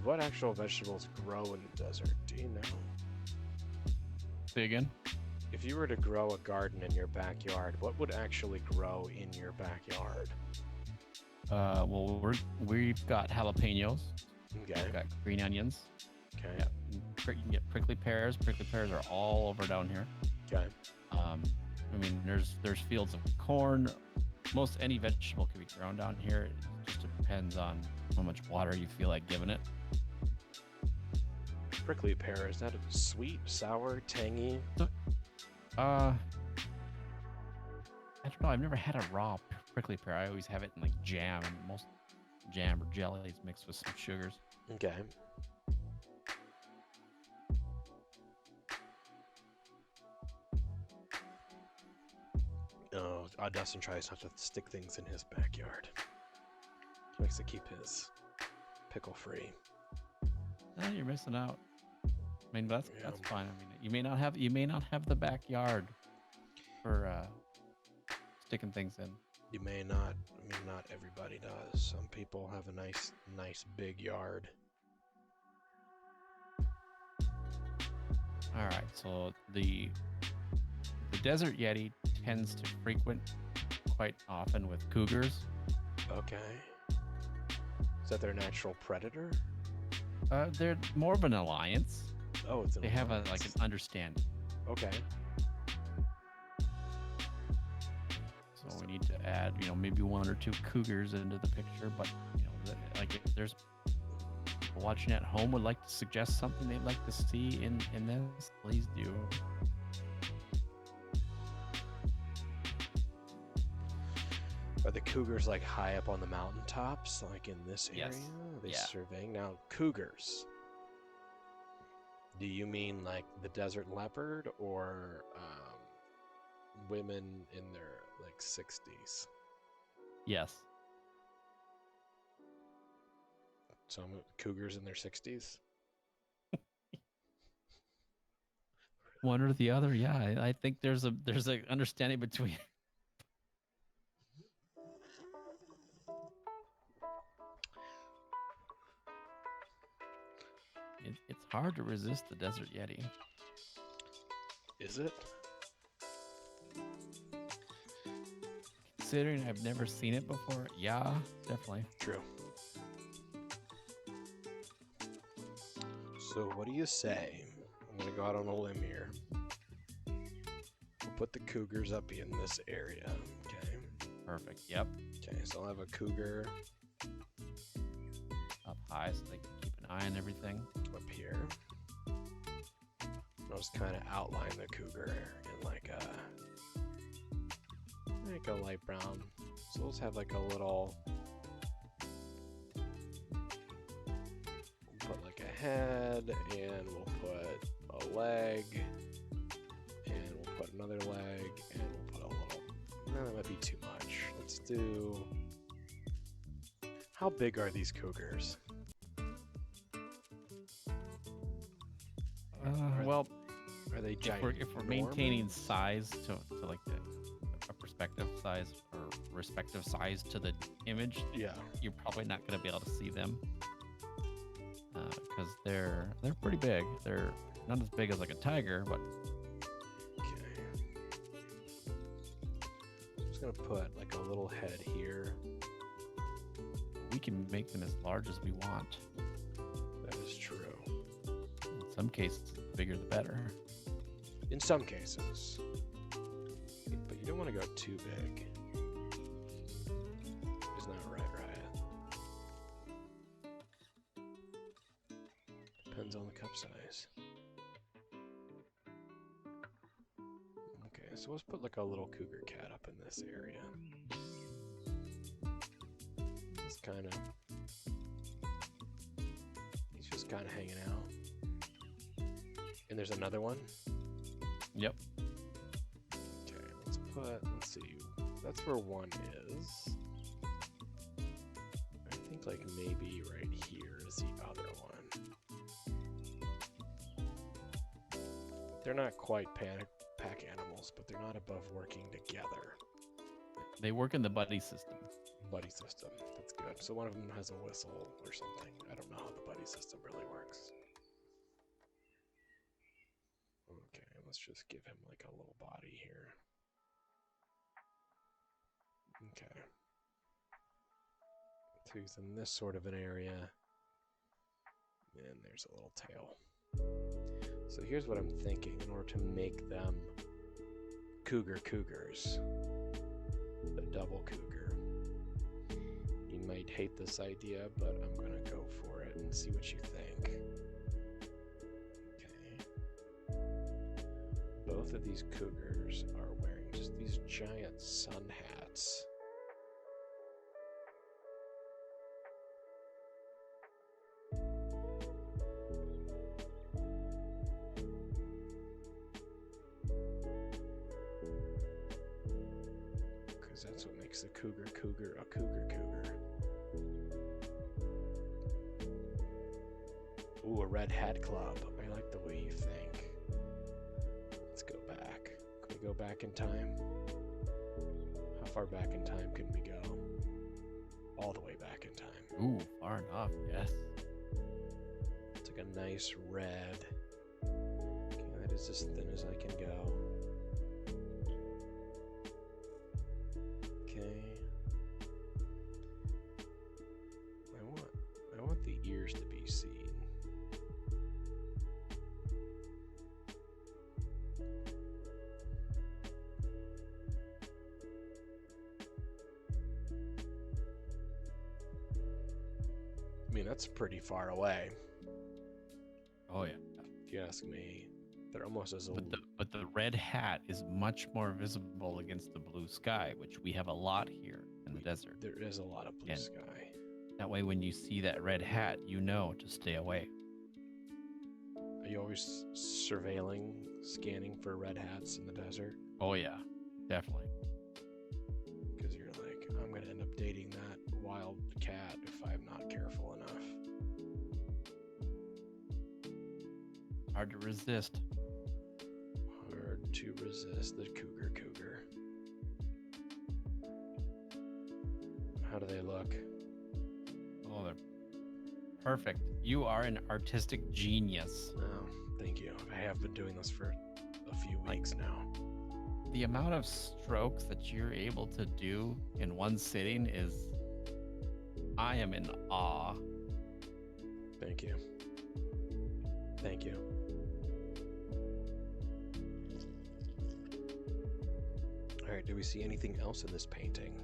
What actual vegetables grow in the desert? Do you know? Say again? If you were to grow a garden in your backyard, what would actually grow in your backyard? Well, we've got jalapenos. Okay. We've got green onions. Okay. Yeah, you can get prickly pears. Prickly pears are all over down here. Okay. I mean, there's fields of corn. Most any vegetable can be grown down here. It just depends on how much water you feel like giving it. Prickly pear, is that sweet, sour, tangy? I don't know. I've never had a raw prickly pear. I always have it in like jam, and most jam or jelly is mixed with some sugars. Okay. Oh, Dustin tries not to stick things in his backyard. He likes to keep his pickle free. Oh, you're missing out. I mean, that's fine. I mean, you may not have the backyard for sticking things in. You may not. I mean, not everybody does. Some people have a nice big yard. All right. So the desert yeti tends to frequent quite often with cougars. Okay. Is that their natural predator? They're more of an alliance. Oh, it's an They have alliance. like an understanding. Okay. So we need to add, maybe one or two cougars into the picture. But like if there's people watching at home would like to suggest something they'd like to see in this, please do. Are the cougars like high up on the mountaintops, like in this area? Yes. Are they Yeah. surveying? Now, cougars. Do you mean like the desert leopard or women in their like 60s? Yes. Some cougars in their 60s? One or the other. Yeah. I think there's a understanding between. It's hard to resist the desert yeti. Is it? Considering I've never seen it before, yeah, definitely. True. So what do you say? I'm gonna go out on a limb here. We'll put the cougars up in this area. Okay. Perfect. Yep. Okay, so I'll have a cougar Up high so they can keep an eye on everything. up here. I'll just kind of outline the cougar in like a light brown. So let's have like a little. We'll put like a head, and we'll put a leg, and we'll put another leg, and we'll put a little. No, that might be too much. Let's do. How big are these cougars? Well, Are they giant? if we're maintaining size to like a perspective size or respective size to the image, Yeah. you're probably not going to be able to see them because they're pretty big. They're not as big as like a tiger, but Okay. I'm just gonna put like a little head here. we can make them as large as we want. That is true. In some cases, the bigger the better. In some cases. But you don't want to go too big. It's not right. Depends on the cup size. Okay, so let's put like a little cougar cat up in this area. He's just kind of hanging out. And there's another one. Yep. Okay, let's see, that's where one is. I think like maybe right here is the other one. They're not quite pack animals, but they're not above working together. They work in the buddy system. Buddy system, that's good. So one of them has a whistle or something. I don't know how the buddy system really works. Okay, let's just give him like a little body here. Okay. So he's in this sort of an area. And there's a little tail. So here's what I'm thinking in order to make them cougars. The double cougar. You might hate this idea, but I'm gonna go for it and see what you think. Both of these cougars are wearing just these giant sun hats. Because that's what makes the cougar a cougar. Ooh, a red hat club. I like the way you think. Let's go back. Can we go back in time? How far back in time can we go? All the way back in time. Ooh, far enough, yes. It's like a nice red. Okay, that is as thin as I can go. Okay. I want the ears to be seen. I mean, that's pretty far away, Oh yeah. if you ask me. They're almost as But the red hat is much more visible against the blue sky, which we have a lot here in the desert. There is a lot of blue And sky. that way, when you see that red hat, you know to stay away. Are you always surveilling, scanning for red hats in the desert? Oh yeah, definitely. Because you're like, I'm going to end up dating that wild cat if I'm not careful enough. Hard to resist. Hard to resist the cougar. How do they look? Oh, they're perfect. You are an artistic genius. Oh, thank you. I have been doing this for a few weeks now. The amount of strokes that you're able to do in one sitting is... I am in awe. Thank you. Thank you. Alright, do we see anything else in this painting?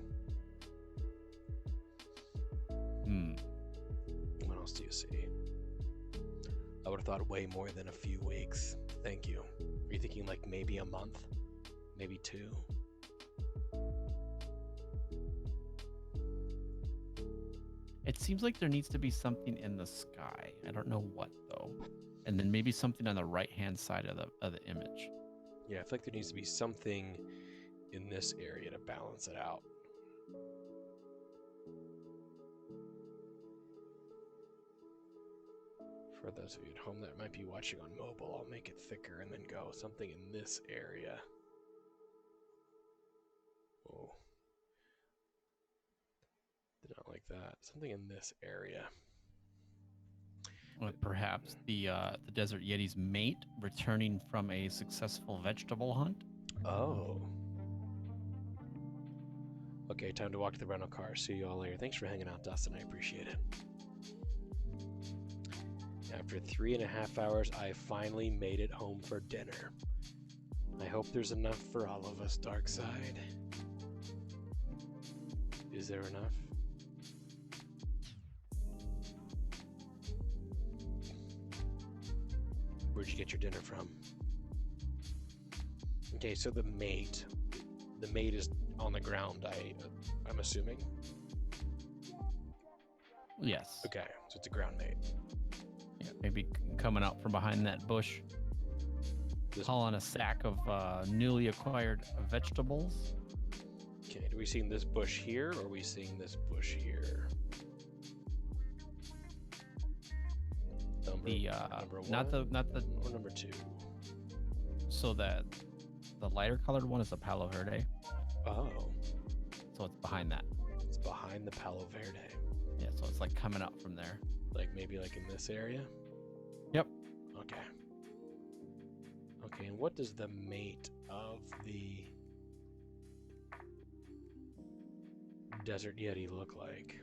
What else do you see? I would have thought way more than a few weeks. Thank you. Are you thinking like maybe a month? Maybe 2? It seems like there needs to be something in the sky. I don't know what though. And then maybe something on the right-hand side of the image. Yeah, I feel like there needs to be something in this area to balance it out. For those of you at home that might be watching on mobile, I'll make it thicker and then go something in this area. Oh. Did not like that. Something in this area. Perhaps the Desert Yeti's mate returning from a successful vegetable hunt. Oh. Okay, time to walk to the rental car. See you all later. Thanks for hanging out, Dustin. I appreciate it. After 3.5 hours, I finally made it home for dinner. I hope there's enough for all of us, Darkside. Is there enough? Where'd you get your dinner from? Okay, so the mate is on the ground, I'm assuming? Yes. Okay, so it's a ground mate. Yeah, maybe coming out from behind that bush, hauling a sack of newly acquired vegetables. Okay, are we seeing this bush here, or are we seeing this bush here? Number one, not the or number 2. So that the lighter colored one is the Palo Verde. Oh, So it's behind that. it's behind the Palo Verde. Yeah, so it's like coming up from there. Like maybe like in this area? Yep. Okay. Okay, and what does the mate of the Desert Yeti look like?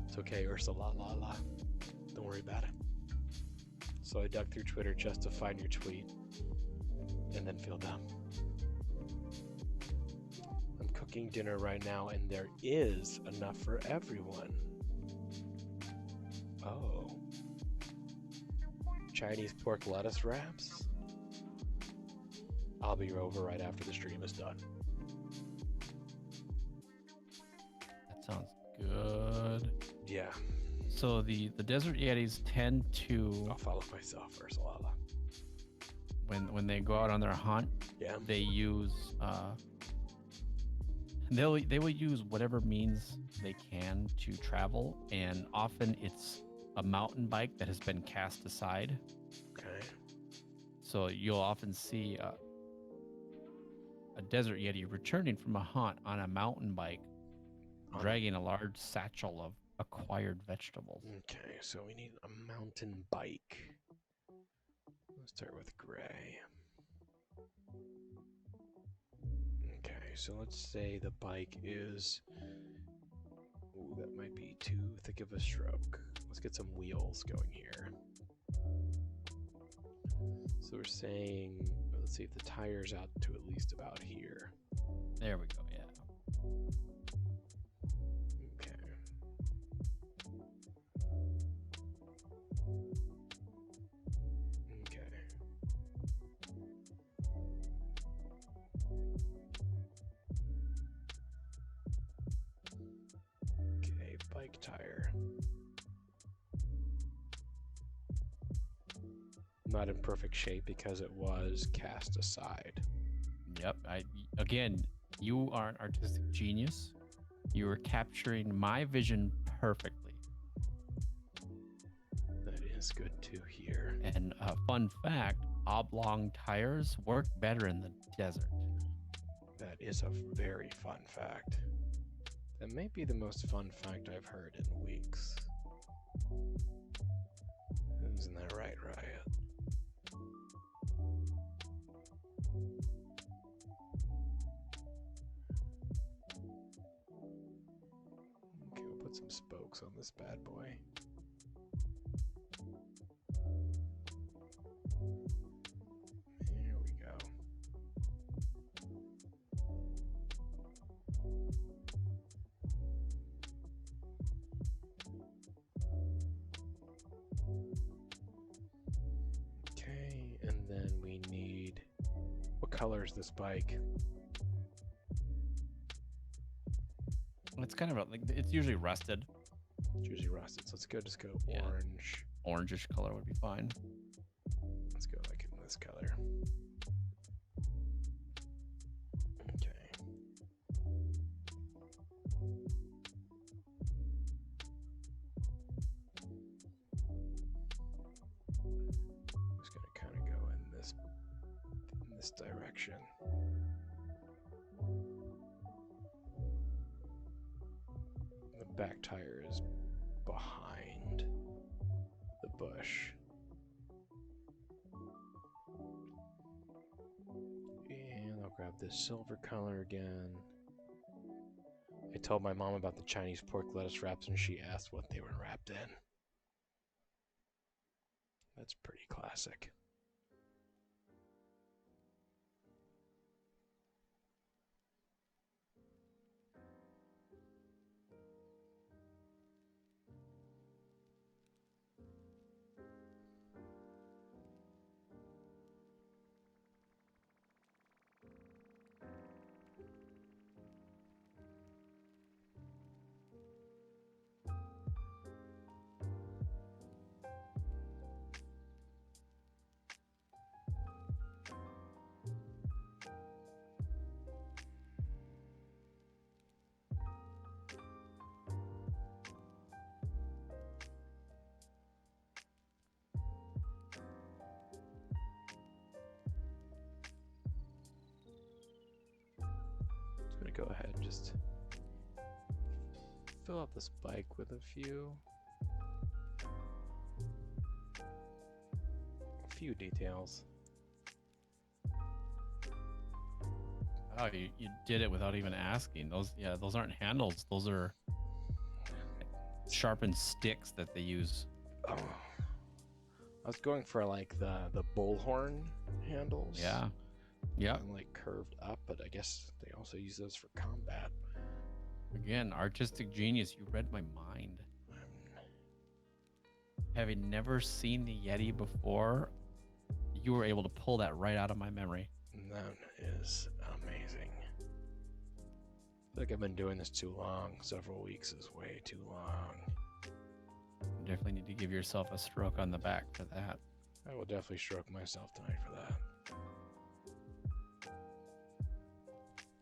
It's okay, Ursula, la la. Don't worry about it. So I dug through Twitter just to find your tweet and then feel dumb. I'm cooking dinner right now and there is enough for everyone. Oh. Chinese pork lettuce wraps? I'll be over right after the stream is done. That sounds good. Yeah. So the Desert Yetis tend to, I'll follow myself, Ursula. when they go out on their hunt, Yeah. they use they will use whatever means they can to travel, and often it's a mountain bike that has been cast aside. Okay. So you'll often see a Desert Yeti returning from a hunt on a mountain bike, dragging a large satchel of acquired vegetables. Okay, so we need a mountain bike. Let's start with gray. Okay, so let's say the bike is... Ooh, that might be too thick of a stroke. Let's get some wheels going here. So we're saying, let's see if the tire's out to at least about here. There we go, yeah. Okay. Okay. Okay, bike tire. Not in perfect shape because it was cast aside. Yep. Again, you are an artistic genius. You are capturing my vision perfectly. That is good to hear. And a fun fact, oblong tires work better in the desert. That is a very fun fact. That may be the most fun fact I've heard in weeks. Isn't that right, Riot? Okay, we'll put some spokes on this bad boy. color is this bike? It's kind of like it's usually rusted. It's usually rusted, so let's just go Yeah. orange. Orangish color would be fine. Let's go like in this color. Okay. Just gonna kind of go in this direction. The back tire is behind the bush. And I'll grab this silver color again. I told my mom about the Chinese pork lettuce wraps and she asked what they were wrapped in. That's pretty classic. Go ahead and just fill out this bike with a few details. Oh, you did it without even asking. Those aren't handles. Those are sharpened sticks that they use. Oh. I was going for like the bullhorn handles. Yeah. Yeah. And like curved up, but I guess they also use those for combat. Again, artistic genius. You read my mind. Having never seen the Yeti before, you were able to pull that right out of my memory. That is amazing. I feel like I've been doing this too long. Several weeks is way too long. You definitely need to give yourself a stroke on the back for that. I will definitely stroke myself tonight for that.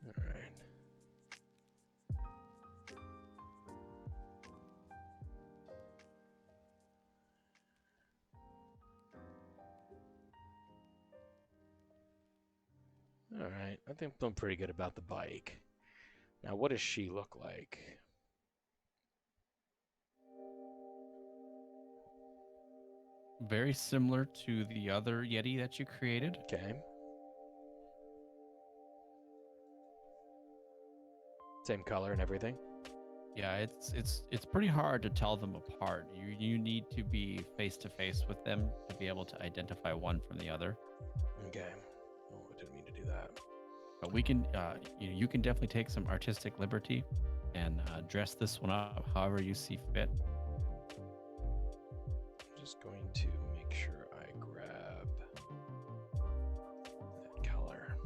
Alright. Alright, I think I'm pretty good about the bike. Now, what does she look like? Very similar to the other Yeti that you created. Okay. Same color and everything? Yeah, it's pretty hard to tell them apart. You need to be face to face with them to be able to identify one from the other. Okay. Oh, I didn't mean to do that. But we can, you can definitely take some artistic liberty and dress this one up however you see fit. I'm just going to make sure I grab that color.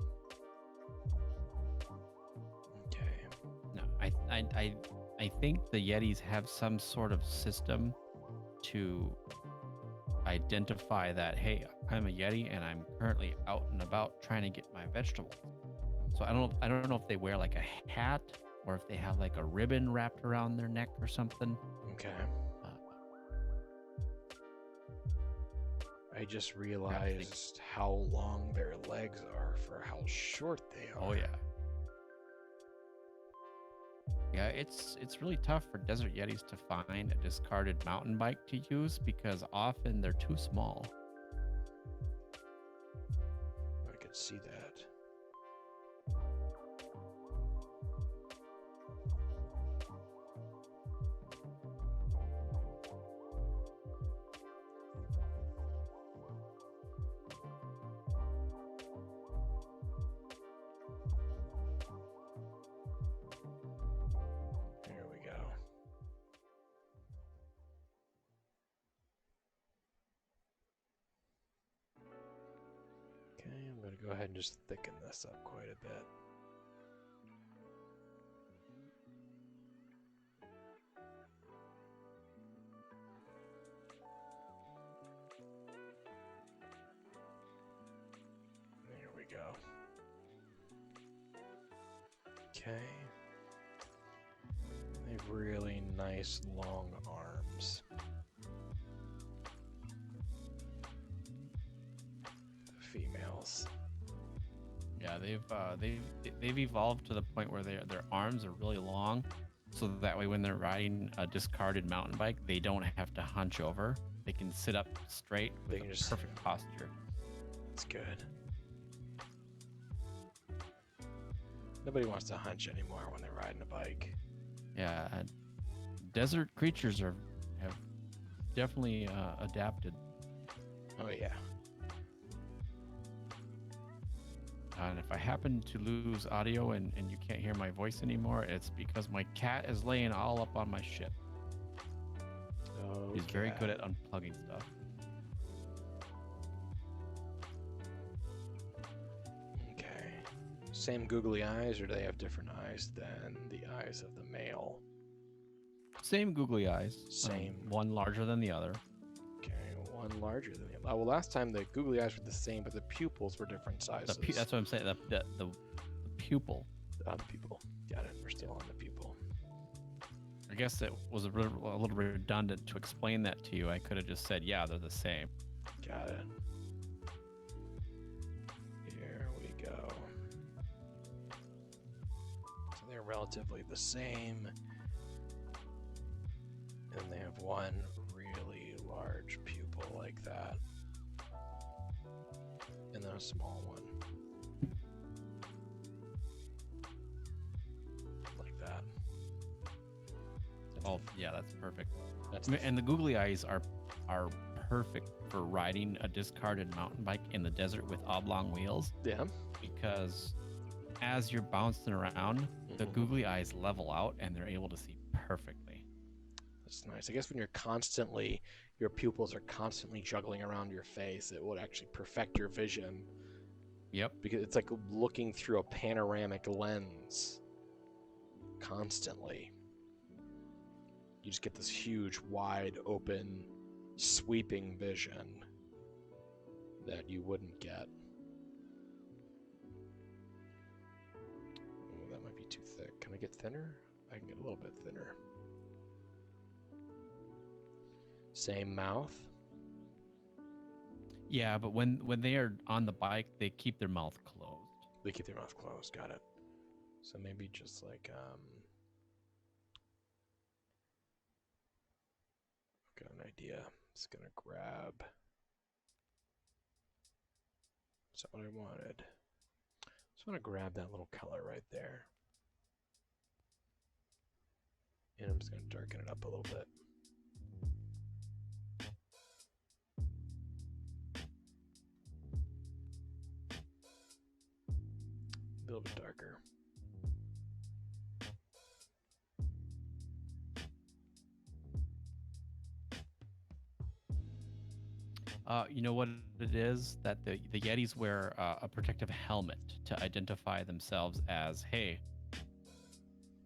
Okay. No, I think the Yetis have some sort of system to identify that, hey, I'm a Yeti and I'm currently out and about trying to get my vegetables. So I don't know if they wear like a hat or if they have like a ribbon wrapped around their neck or something. Okay. I just realized how long their legs are for how short they are. Oh yeah. Yeah, it's really tough for desert Yetis to find a discarded mountain bike to use because often they're too small. I could see that. There we go. Okay, I'm going to go ahead and just thicken this up quite a bit. There we go. Okay. They have really nice long arms. Females. Yeah, they've evolved to the point where their arms are really long, so that way when they're riding a discarded mountain bike, they don't have to hunch over. They can sit up straight They with can a just- perfect posture. It's good. Nobody wants to hunch anymore when they're riding a bike. Yeah, desert creatures have definitely adapted. Oh yeah. And if I happen to lose audio and you can't hear my voice anymore, it's because my cat is laying all up on my shit. Oh, He's very good at unplugging stuff. Okay. Same googly eyes, or do they have different eyes than the eyes of the male? Same googly eyes. Same. One larger than the other. Okay, one larger than the other. Well, last time the googly eyes were the same, but the pupils were different sizes. That's what I'm saying. The pupil. On the pupil. Got it. We're still on the pupil. I guess it was a little redundant to explain that to you. I could have just said, yeah, they're the same. Got it. Here we go. So they're relatively the same. And they have one really large pupil like that. And then a small one. Like that. Oh, yeah, that's perfect. That's And the googly eyes are perfect for riding a discarded mountain bike in the desert with oblong wheels, yeah. because as you're bouncing around, the Mhm. googly eyes level out and they're able to see perfectly. That's nice. I guess when your pupils are constantly juggling around your face, it would actually perfect your vision. Yep. Because it's like looking through a panoramic lens constantly. You just get this huge, wide open, sweeping vision that you wouldn't get. Oh, that might be too thick. Can I get thinner? I can get a little bit thinner. Same mouth. Yeah, but when they are on the bike, they keep their mouth closed. They keep their mouth closed. Got it. So maybe just like got an idea. Just gonna grab. Is that what I wanted? Just want to grab that little color right there. And I'm just gonna darken it up a little bit. A little bit darker. You know what it is? That the Yetis wear a protective helmet to identify themselves as, hey,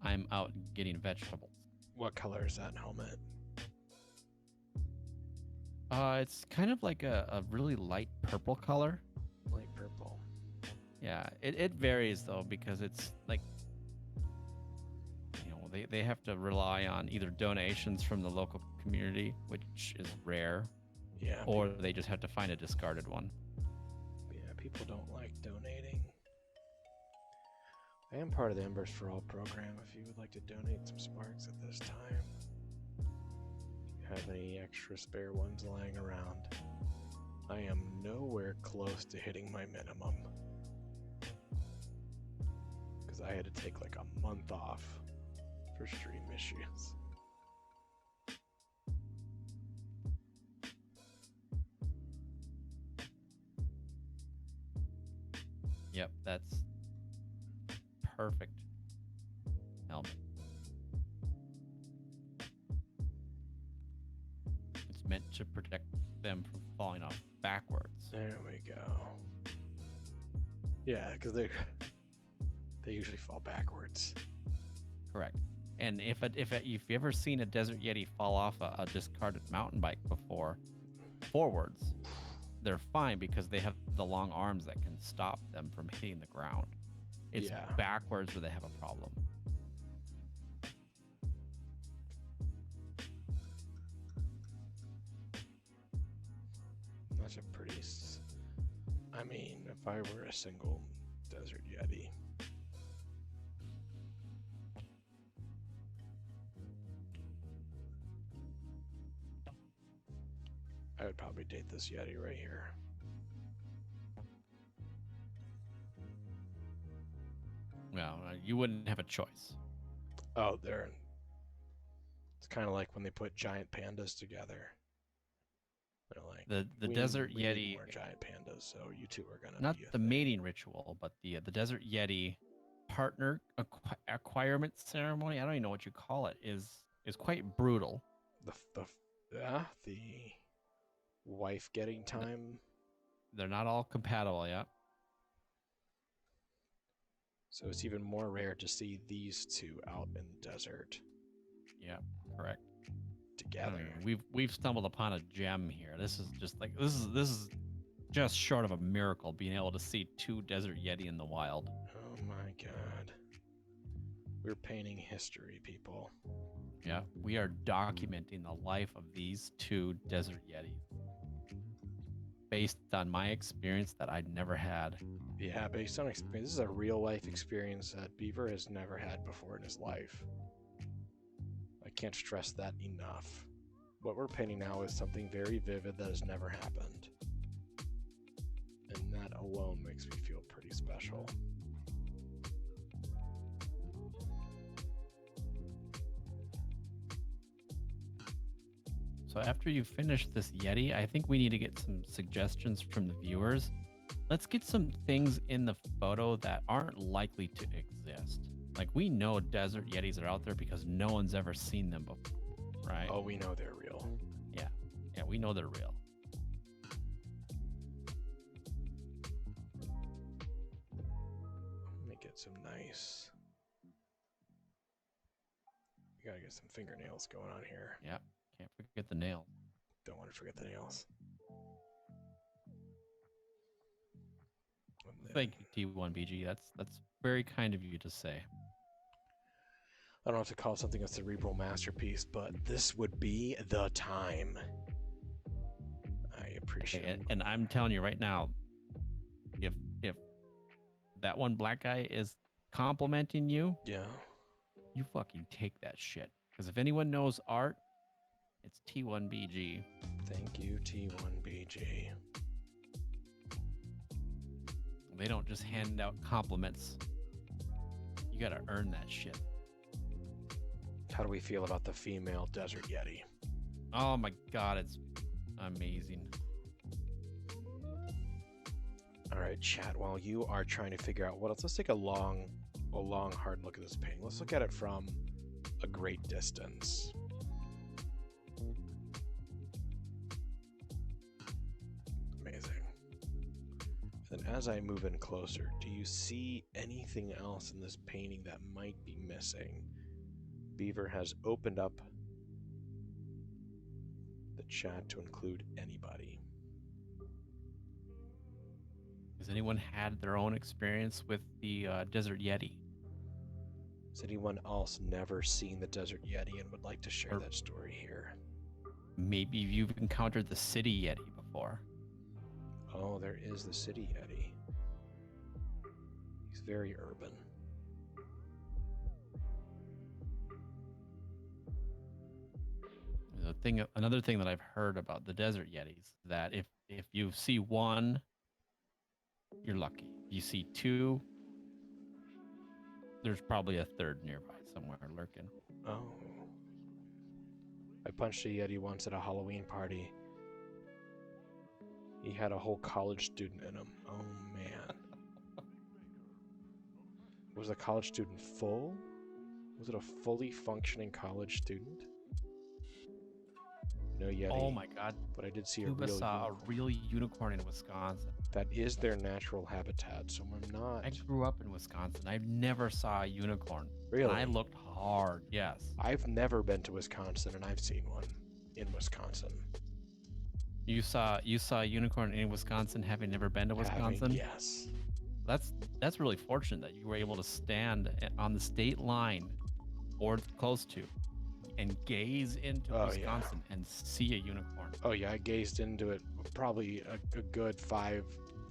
I'm out getting vegetables. What color is that helmet? It's kind of like a really light purple color. Light purple. Yeah, it varies though, because it's like, you know, they have to rely on either donations from the local community, which is rare, Yeah. or they just have to find a discarded one. Yeah, people don't like donating. I am part of the Embers for All program if you would like to donate some sparks at this time. If you have any extra spare ones lying around. I am nowhere close to hitting my minimum. Because I had to take like a month off for stream issues. Yep, that's perfect helmet. It's meant to protect them from falling off backwards. There we go. Yeah, because they usually fall backwards. Correct. And if you ever seen a desert yeti fall off a discarded mountain bike before, forwards, they're fine because they have the long arms that can stop them from hitting the ground. It's Yeah. backwards where they have a problem. That's a pretty. I mean, if I were a single desert yeti. I would probably date this yeti right here. Well, you wouldn't have a choice. Oh, there. It's kind of like when they put giant pandas together. They're like, The we desert need, we need yeti, more giant pandas, so you two are gonna not be a the thing. mating ritual, but the desert yeti partner acquirement ceremony. I don't even know what you call it. Is quite brutal. The wife getting time. They're not all compatible yet. So it's even more rare to see these two out in the desert Yeah, correct. together. We've stumbled upon a gem here. This is just like this is just short of a miracle being able to see two desert yeti in the wild. Oh my god. We're painting history, people. Yeah, we are documenting the life of these two desert yetis based on my experience that I'd never had. Yeah, based on experience. This is a real life experience that Beaver has never had before in his life. I can't stress that enough. What we're painting now is something very vivid that has never happened. And that alone makes me feel pretty special. So after you finish this Yeti, I think we need to get some suggestions from the viewers. Let's get some things in the photo that aren't likely to exist. Like, we know desert Yetis are out there because no one's ever seen them before, right? Oh, we know they're real. Yeah. Yeah, we know they're real. Let me get some nice... We gotta get some fingernails going on here. Yeah. Can't forget the nail. Don't want to forget the nails. Thank you, T1BG. That's very kind of you to say. I don't have to call something a cerebral masterpiece, but this would be the time. I appreciate it. And I'm telling you right now, if that one black guy is complimenting you, Yeah. you fucking take that shit. Because if anyone knows art, it's T1BG. Thank you, T1BG. They don't just hand out compliments. You gotta earn that shit. How do we feel about the female desert yeti? Oh my god, it's amazing. All right, chat. While you are trying to figure out what else, let's take a long, hard look at this painting. Let's look at it from a great distance. Amazing. And as I move in closer, do you see anything else in this painting that might be missing? Beaver has opened up the chat to include anybody. Has anyone had their own experience with the Desert Yeti? Has anyone else never seen the Desert Yeti and would like to share that story here? Maybe you've encountered the City Yeti before. Oh, there is the City Yeti. He's very urban. Another thing that I've heard about the Desert Yetis, that if you see one, you're lucky. If you see two, there's probably a third nearby somewhere lurking. Oh. I punched a Yeti once at a Halloween party. He had a whole college student in him. Oh, man. Was the college student full? Was it a fully functioning college student? No Yeti. Oh my god. But I did see a Cuba real saw unicorn. a real unicorn in Wisconsin. That is their natural habitat, so I'm not... I grew up in Wisconsin. I never saw a unicorn. Really? And I looked hard, yes. I've never been to Wisconsin, and I've seen one in Wisconsin. You saw a unicorn in Wisconsin, having never been to Wisconsin? Yes. That's really fortunate that you were able to stand on the state line or close to and gaze into Wisconsin and see a unicorn. Oh yeah, I gazed into it probably a good five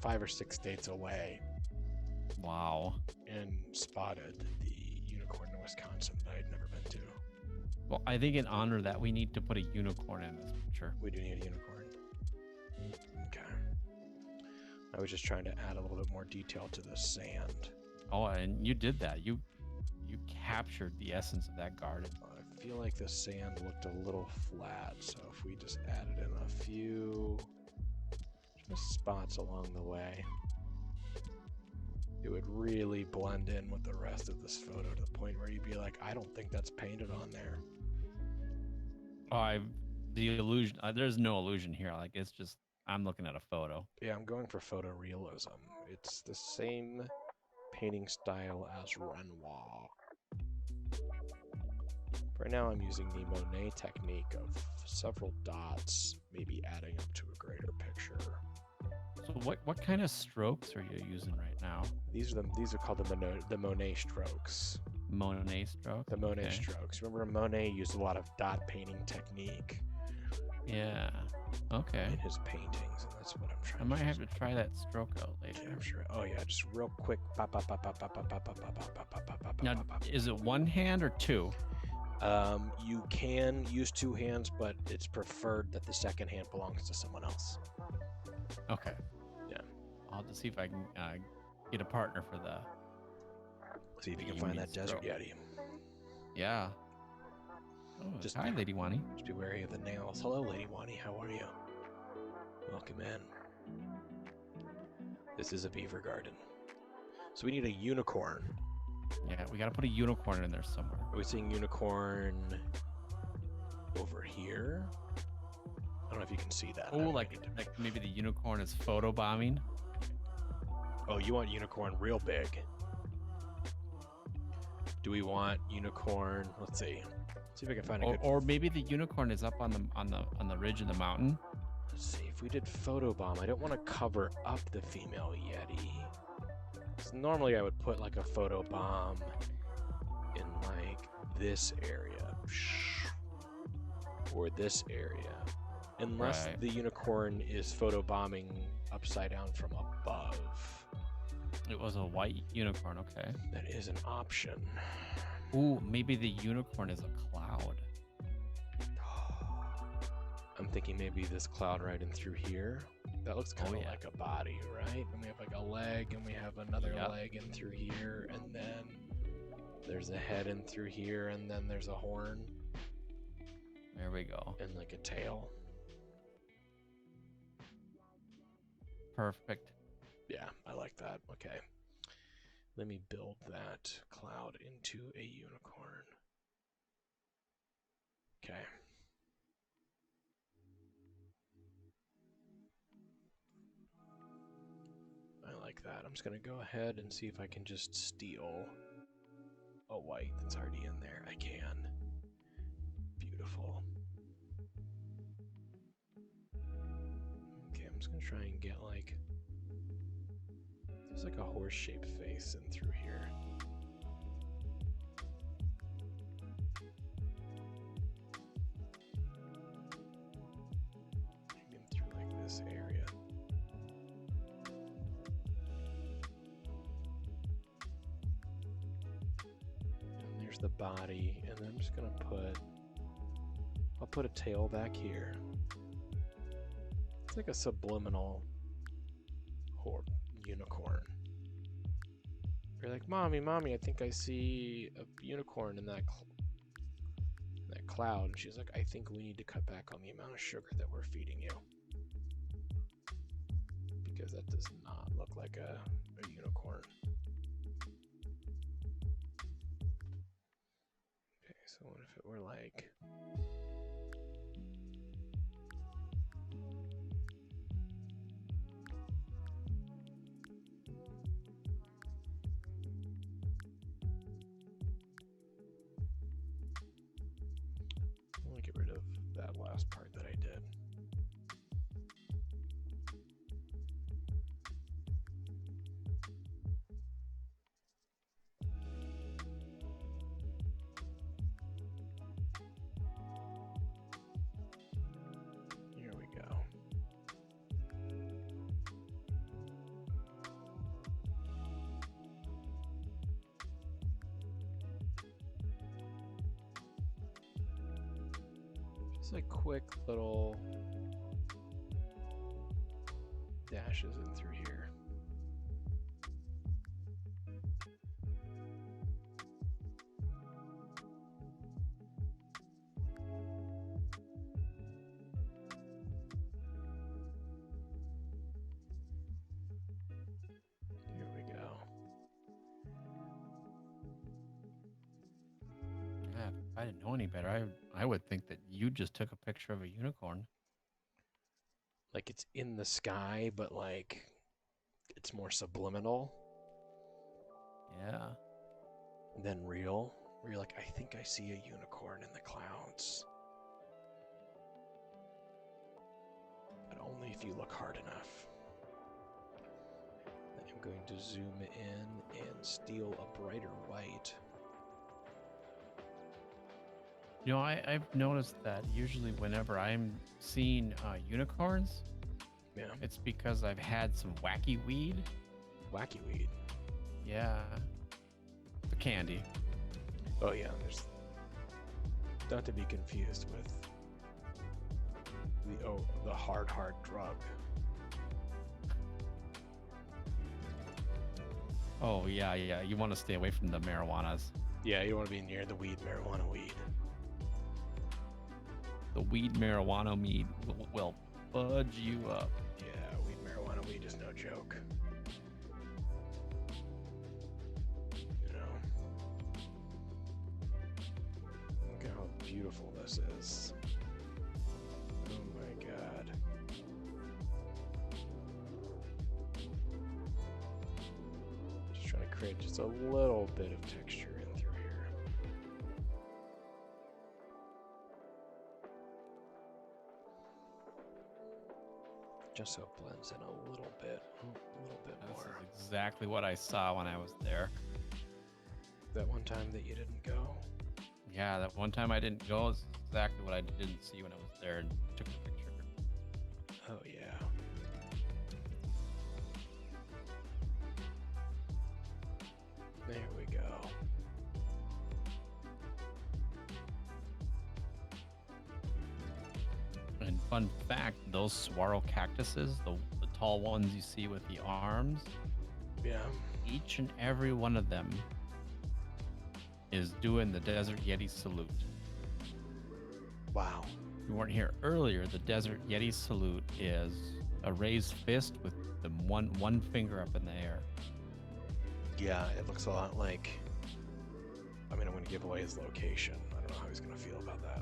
or six states away. Wow. And spotted the unicorn in Wisconsin that I'd never been to. Well, I think in honor of that, we need to put a unicorn in this picture. We do need a unicorn. Okay. I was just trying to add a little bit more detail to the sand. Oh, and you did that. You captured the essence of that garden. I feel like the sand looked a little flat, so if we just added in a few just spots along the way, it would really blend in with the rest of this photo to the point where you'd be like, I don't think that's painted on there. The illusion, there's no illusion here. Like, it's just, I'm looking at a photo. Yeah, I'm going for photorealism. It's the same painting style as Renoir. Right now I'm using the Monet technique of several dots, maybe adding up to a greater picture. So what kind of strokes are you using right now? These are called the Monet strokes. Monet strokes? The Monet strokes. Remember, Monet used a lot of dot painting technique. Yeah. Okay. In his paintings, and that's what I'm trying. I might have to try that stroke out later. Yeah, I'm sure. Oh yeah, just real quick. Now, is it one hand or two? You can use two hands, but it's preferred that the second hand belongs to someone else. Okay. Yeah. I'll just see if I can get a partner for the. See if you can find that desert Yeti. Yeah. Oh, just hi, Lady Wani. Just be wary of the nails. Hello, Lady Wani. How are you? Welcome in. This is a beaver garden. So we need a unicorn. Yeah, we gotta put a unicorn in there somewhere. Are we seeing unicorn over here? I don't know if you can see that. Oh, like maybe the unicorn is photobombing. Oh, you want unicorn real big. Do we want unicorn? Let's see. See if I can find a good. Or maybe the unicorn is up on the ridge of the mountain. Let's see if we did photobomb. I don't want to cover up the female Yeti. So normally I would put like a photobomb in like this area or this area, unless the unicorn is photobombing upside down from above. It was a white unicorn. Okay. That is an option. Ooh, maybe the unicorn is a cloud. I'm thinking maybe this cloud right in through here. That looks kind of like a body, right? And we have like a leg, and we have another leg in through here, and then there's a head in through here, and then there's a horn. There we go. And like a tail. Perfect. Yeah, I like that. Okay. Let me build that cloud into a unicorn. Okay. I like that. I'm just going to go ahead and see if I can just steal a white that's already in there. I can. Beautiful. Okay, I'm just going to try and get like... There's like a horse-shaped face in through here. Maybe in through like this area. And there's the body, and then I'm just gonna I'll put a tail back here. It's like a subliminal unicorn. You're like, mommy, I think I see a unicorn in that cloud. And she's like, I think we need to cut back on the amount of sugar that we're feeding you, because that does not look like a unicorn. Okay, so what if it were like... that last part that I did. Here we go. Just a quick little dashes in through here. Here we go. Yeah, if I didn't know any better, I would think that you just took a picture of a unicorn. Like it's in the sky, but like it's more subliminal Yeah. than real. Where you're like, I think I see a unicorn in the clouds. But only if you look hard enough. I'm going to zoom in and steal a brighter white. You know, I've noticed that usually whenever I'm seeing unicorns, Yeah, it's because I've had some wacky weed. wacky weed. Yeah. The candy. Oh yeah, there's not to be confused with the hard drug. Oh, yeah, yeah. You want to stay away from the marijuanas. Yeah, you don't want to be near the marijuana weed. The weed marijuana mead will fudge you up. Yeah, marijuana weed is no joke. You know. Look at how beautiful this is. Oh my god. Just trying to create just a little bit of texture in through here. Just so it blends in a little bit more. This is exactly what I saw when I was there. That one time that you didn't go. Yeah, that one time I didn't go is exactly what I didn't see when I was there and took a picture. Oh yeah. There we go. And fun fact, those saguaro cactuses, the tall ones you see with the arms, Yeah. each and every one of them is doing the Desert Yeti salute. Wow. You weren't here earlier. The Desert Yeti salute is a raised fist with the one finger up in the air. Yeah, it looks a lot like. I mean, I'm going to give away his location. I don't know how he's going to feel about that.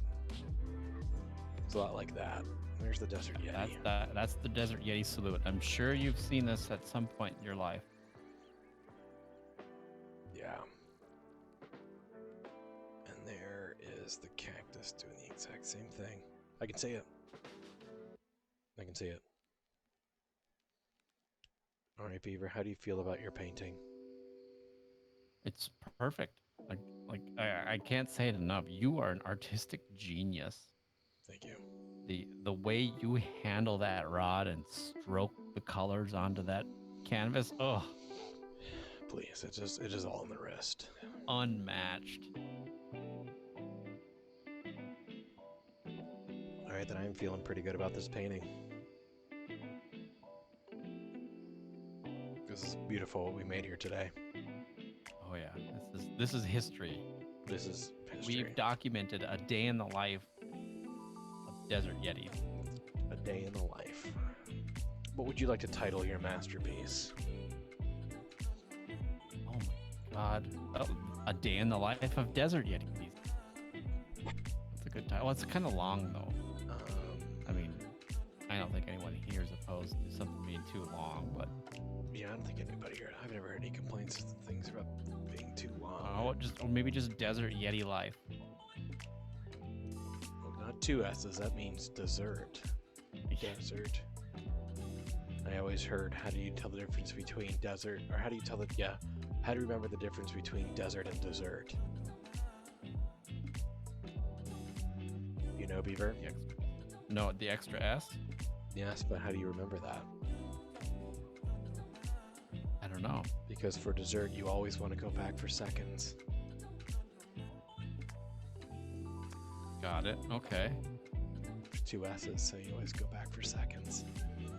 It's a lot like that. There's the Desert Yeti. That's the Desert Yeti salute. I'm sure you've seen this at some point in your life. Yeah. And there is the cactus doing the exact same thing. I can see it. I can see it. All right, Beaver, how do you feel about your painting? It's perfect. I can't say it enough. You are an artistic genius. Thank you. The way you handle that rod and stroke the colors onto that canvas, oh, Please, it is all in the wrist. unmatched. All right, then I'm feeling pretty good about this painting. This is beautiful what we made here today. Oh yeah, this is history. This is history. We've documented a day in the life of Desert Yeti. A day in the life. What would you like to title your masterpiece? Oh my god. Oh, a day in the life of Desert Yeti. That's a good title. Well, it's kind of long though. I mean, I don't think anyone here is opposed to something being too long, but Yeah, I don't think anybody here. I've never heard any complaints of things about being too long. or maybe just Desert Yeti life. Well, not 2 S's. That means dessert. Desert. I always heard, how do you tell the difference between desert, or how do you tell how do you remember the difference between desert and dessert? You know, Beaver? No, the extra S? Yes, but how do you remember that? I don't know. Because for dessert, you always want to go back for seconds. Got it. Okay. There's 2 S's, so you always go back for seconds.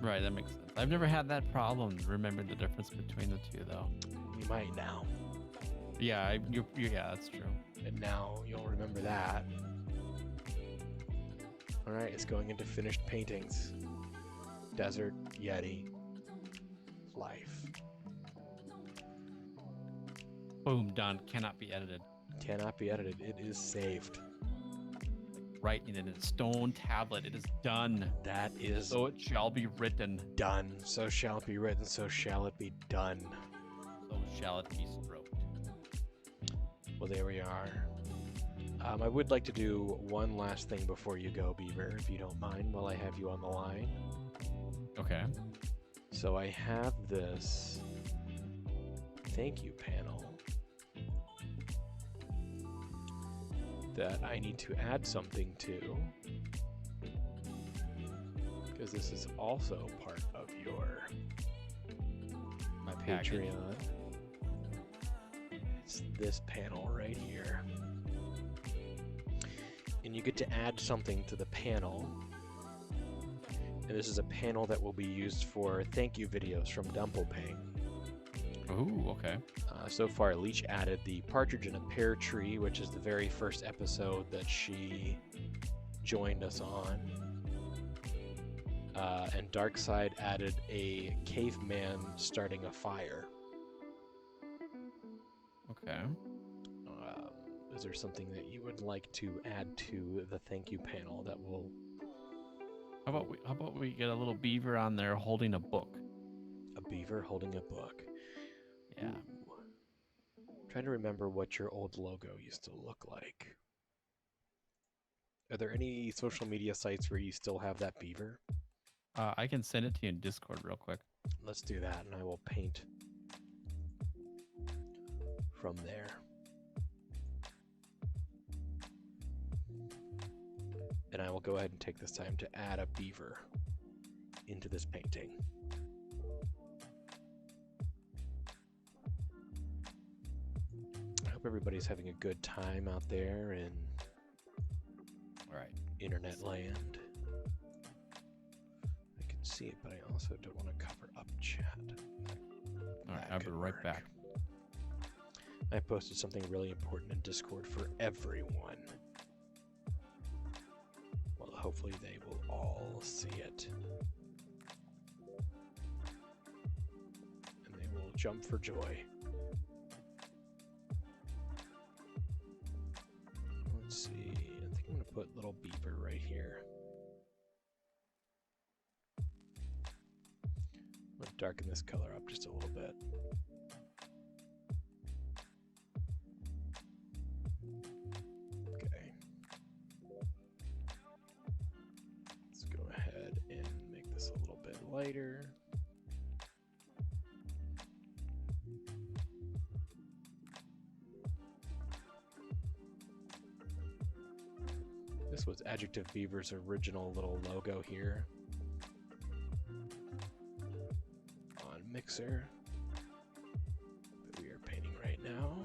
Right, that makes sense. I've never had that problem remembering the difference between the two, though. You might now. Yeah, yeah, that's true. And now you'll remember that. Alright, it's going into finished paintings. Desert, Yeti, life. Boom, done. Cannot be edited. Cannot be edited. It is saved. Writing in a stone tablet. It is done. That is So it shall be written. done. So shall it be written. So shall it be done. So shall it be stroked. Well, there we are. I would like to do one last thing before you go, Beaver, if you don't mind, while I have you on the line. Okay. So I have this thank you panel that I need to add something to, because this is also part of your My package. Patreon. It's this panel right here. And you get to add something to the panel. And this is a panel that will be used for thank you videos from Dumplepang. Ooh, okay. So far, Leech added the Partridge in a Pear Tree, which is the very first episode that she joined us on. And Darkside added a caveman starting a fire. Okay. Is there something that you would like to add to the thank you panel that will... How about we get a little beaver on there holding a book? A beaver holding a book. Yeah. I'm trying to remember what your old logo used to look like. Are there any social media sites where you still have that beaver? I can send it to you in Discord real quick. Let's do that, and I will paint from there. And I will go ahead and take this time to add a beaver into this painting. I hope everybody's having a good time out there in internet land. I can see it, but I also don't want to cover up chat. All right, I'll be right back. I posted something really important in Discord for everyone. Well, hopefully they will all see it. And they will jump for joy. Let's see, I think I'm going to put little beaver right here. I'm going to darken this color up just a little bit. Okay. Let's go ahead and make this a little bit lighter. This was AdjectiveBeaver's original little logo here on Mixer that we are painting right now.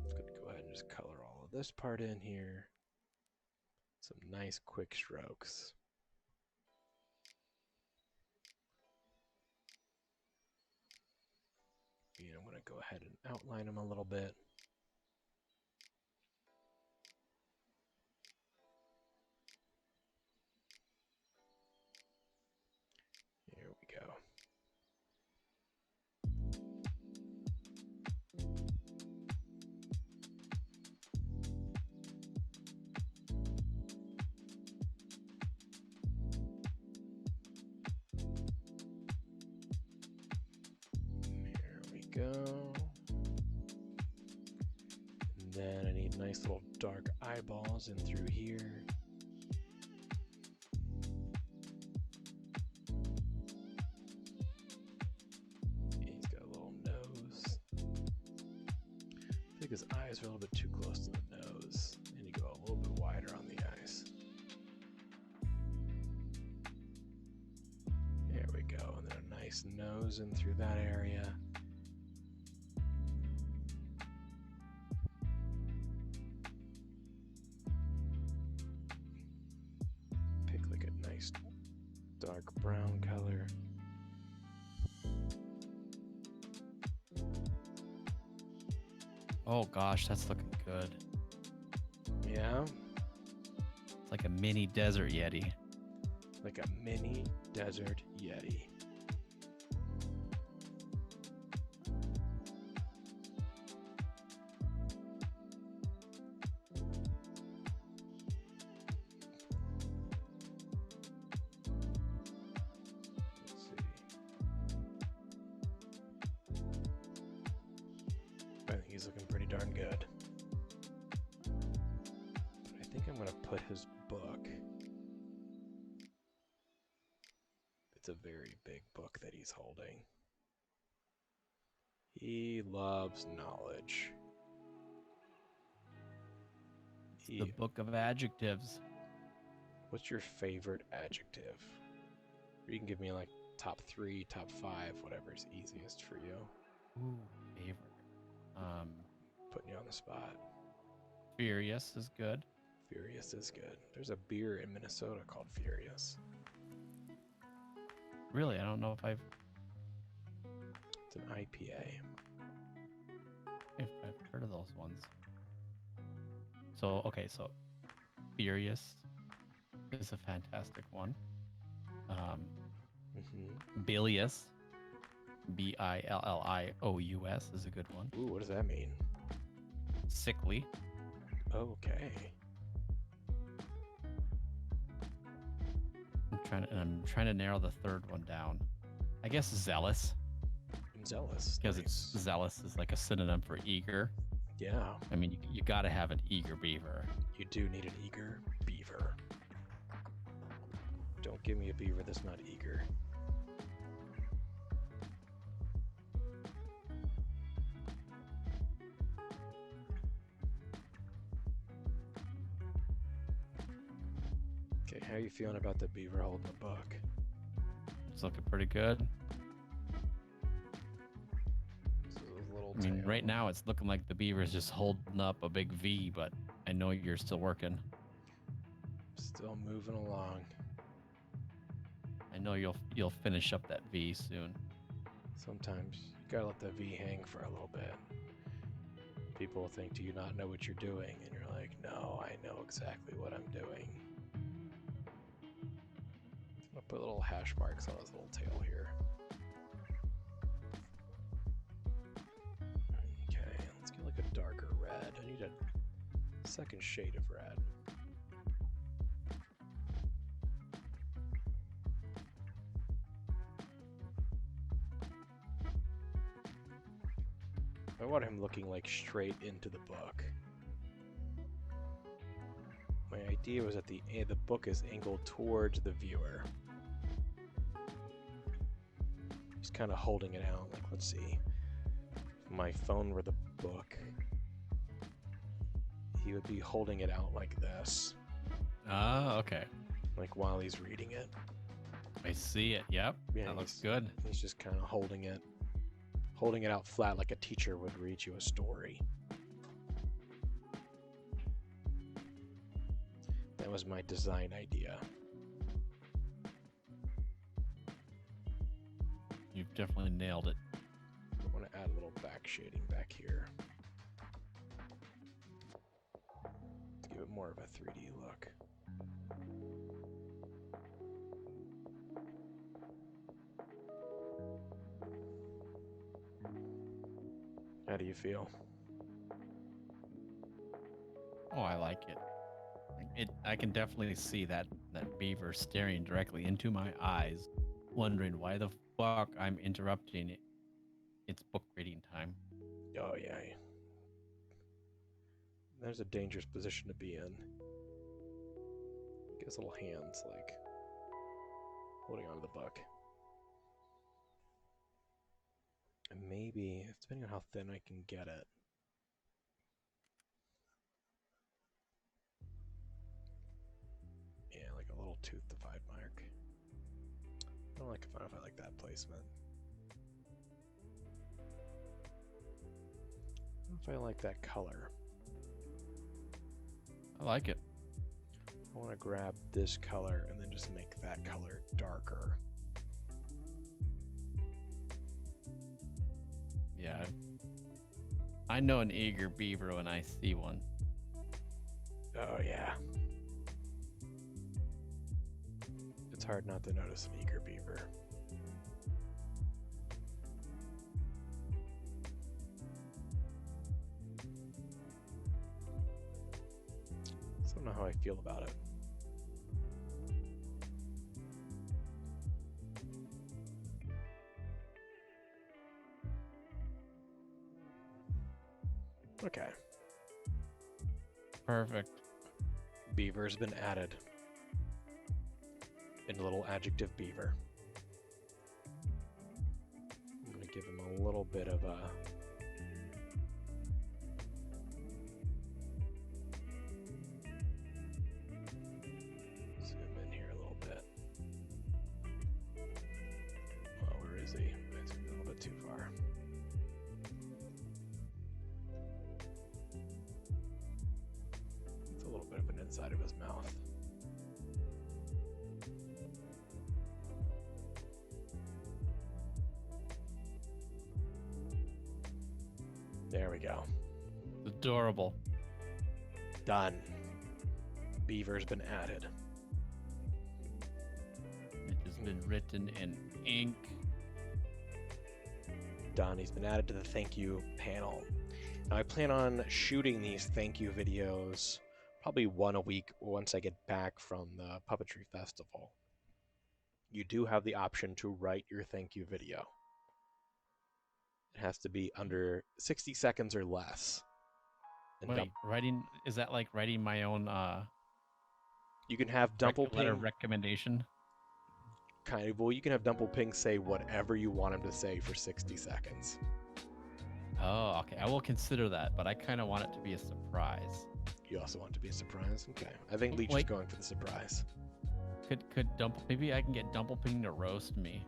Good to go ahead and just color all of this part in here. Some nice quick strokes. And I'm going to go ahead and outline them a little bit. Here we go. There we go. then I need nice little dark eyeballs in through here. He's got a little nose. I think his eyes are a little bit too close to the nose. And you go a little bit wider on the eyes. There we go. And then a nice nose in through that area. Pick like a nice dark brown color. Oh gosh, that's looking good. Yeah, It's like a mini desert Yeti. like a mini desert Yeti. Let's see. I think he's looking pretty darn good. But I think I'm going to put his book. It's a very big book that he's holding. He loves knowledge. The book of adjectives. What's your favorite adjective? Or you can give me like top 3, top 5, whatever's easiest for you. Ooh, favorite. Putting you on the spot. Furious is good. Furious is good. There's a beer in Minnesota called Furious. Really, I don't know if I've It's an IPA. heard of those ones. So okay, so Furious is a fantastic one. Bilious, Billious is a good one. Ooh, what does that mean? Sickly. Okay. I'm trying to narrow the third one down. I guess zealous, Zealous. because Nice. it's zealous is like a synonym for eager. Yeah, I mean, you got to have an eager beaver. you do need an eager beaver. Don't give me a beaver that's not eager. Okay, how are you feeling about the beaver holding the book? It's looking pretty good. This is a little I mean, tail. right now it's looking like the beaver's just holding up a big V, but I know you're still working. Still moving along. I know you'll finish up that V soon. Sometimes you gotta let the V hang for a little bit. People think, do you not know what you're doing? And you're like, no, I know exactly what I'm doing. I'll put little hash marks on his little tail here. Okay, let's get like a darker red. I need a second shade of red. I want him looking like straight into the book. My idea was that the book is angled towards the viewer. He's kind of holding it out. Like, let's see. If my phone were the book, he would be holding it out like this, Ah, okay. like while he's reading it. I see it. Yep. Yeah, That looks he's- good. He's just kind of holding it out flat like a teacher would read you a story. That was my design idea. You've definitely nailed it. I want to add a little back shading back here. To give it more of a 3D look. How do you feel? Oh, I like it. I can definitely see that beaver staring directly into my eyes, wondering why the fuck I'm interrupting it. It's book reading time. Oh yeah. There's a dangerous position to be in. Get his little hands, like, holding onto the book. And maybe, depending on how thin I can get it. Yeah, like a little tooth divide mark. I don't know if I like that placement. I don't know if I like that color. I like it. I want to grab this color and then just make that color darker. Yeah. I know an eager beaver when I see one. Oh yeah. It's hard not to notice an eager beaver. I don't know how I feel about it. Okay. Perfect. Beaver's been added. In a little adjective beaver. I'm going to give him a little bit of a... Zoom in here a little bit. Oh, where is he? That's a little bit too far. It's a little bit of an inside of his mouth. There we go. Adorable. Done. Beaver's been added. It has been written in ink. Done. He's been added to the thank you panel. Now I plan on shooting these thank you videos probably one a week once I get back from the Puppetry Festival. You do have the option to write your thank you video. It has to be under 60 seconds or less. And Wait, writing, is that like writing my own you can have letter Dumpleping recommendation? kind of, well, you can have Dumpleping say whatever you want him to say for 60 seconds. Oh, okay. I will consider that, but I kind of want it to be a surprise. You also want it to be a surprise? Okay. I think Leech is going for the surprise. Maybe I can get Dumpleping to roast me.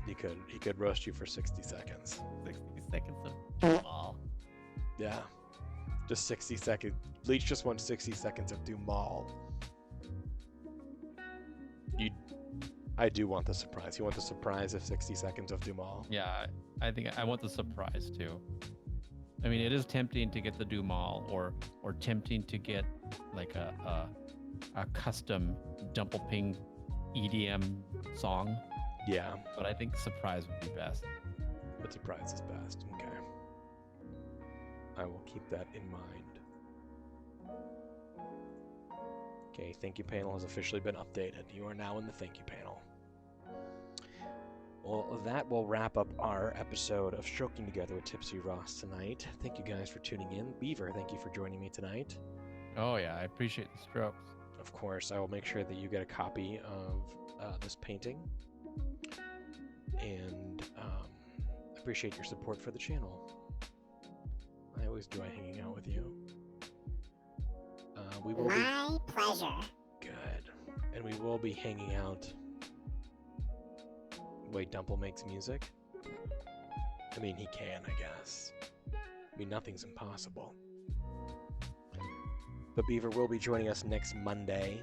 He could roast you for 60 seconds. 60 seconds of all. Yeah. Just 60 seconds. Leech just wants 60 seconds of Dumal. I do want the surprise. You want the surprise of 60 seconds of Dumal? Yeah, I think I want the surprise too. I mean, it is tempting to get the Dumal or tempting to get like a custom Dumpleping EDM song. Yeah. But I think surprise would be best. But surprise is best. Okay. I will keep that in mind. Okay, thank you panel has officially been updated. You are now in the thank you panel. Well, that will wrap up our episode of Stroking Together with TipsyRoss tonight. Thank you guys for tuning in. Beaver, thank you for joining me tonight. Oh yeah, I appreciate the strokes. Of course, I will make sure that you get a copy of this painting. And appreciate your support for the channel. I always enjoy hanging out with you. My pleasure. Good. And we will be hanging out. Wait, Dumple makes music? I mean, he can, I guess. I mean, nothing's impossible. But Beaver will be joining us next Monday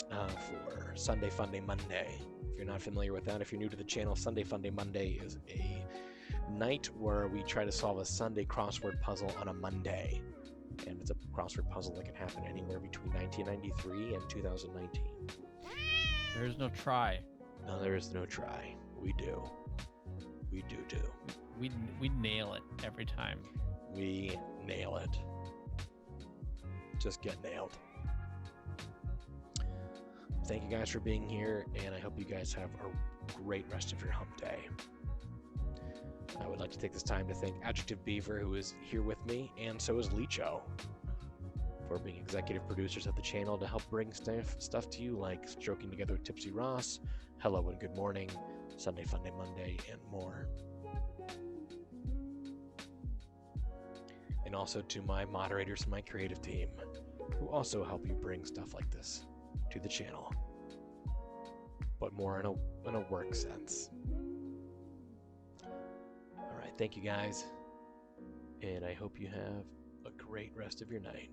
for Sunday Funday Monday. If you're not familiar with that, if you're new to the channel, Sunday Funday Monday is a night where we try to solve a Sunday crossword puzzle on a Monday. And it's a crossword puzzle that can happen anywhere between 1993 and 2019. There is no try. No, there is no try. We do. We do. We nail it every time. We nail it. Just get nailed. Thank you guys for being here, and I hope you guys have a great rest of your hump day. I would like to take this time to thank AdjectiveBeaver, who is here with me, and so is Leecho, for being executive producers of the channel to help bring stuff to you like Stroking Together with TipsyRoss, Hello and Good Morning, Sunday Funday Monday, and more. And also to my moderators and my creative team, who also help you bring stuff like this to the channel, but more in a work sense. All right, thank you guys, and I hope you have a great rest of your night.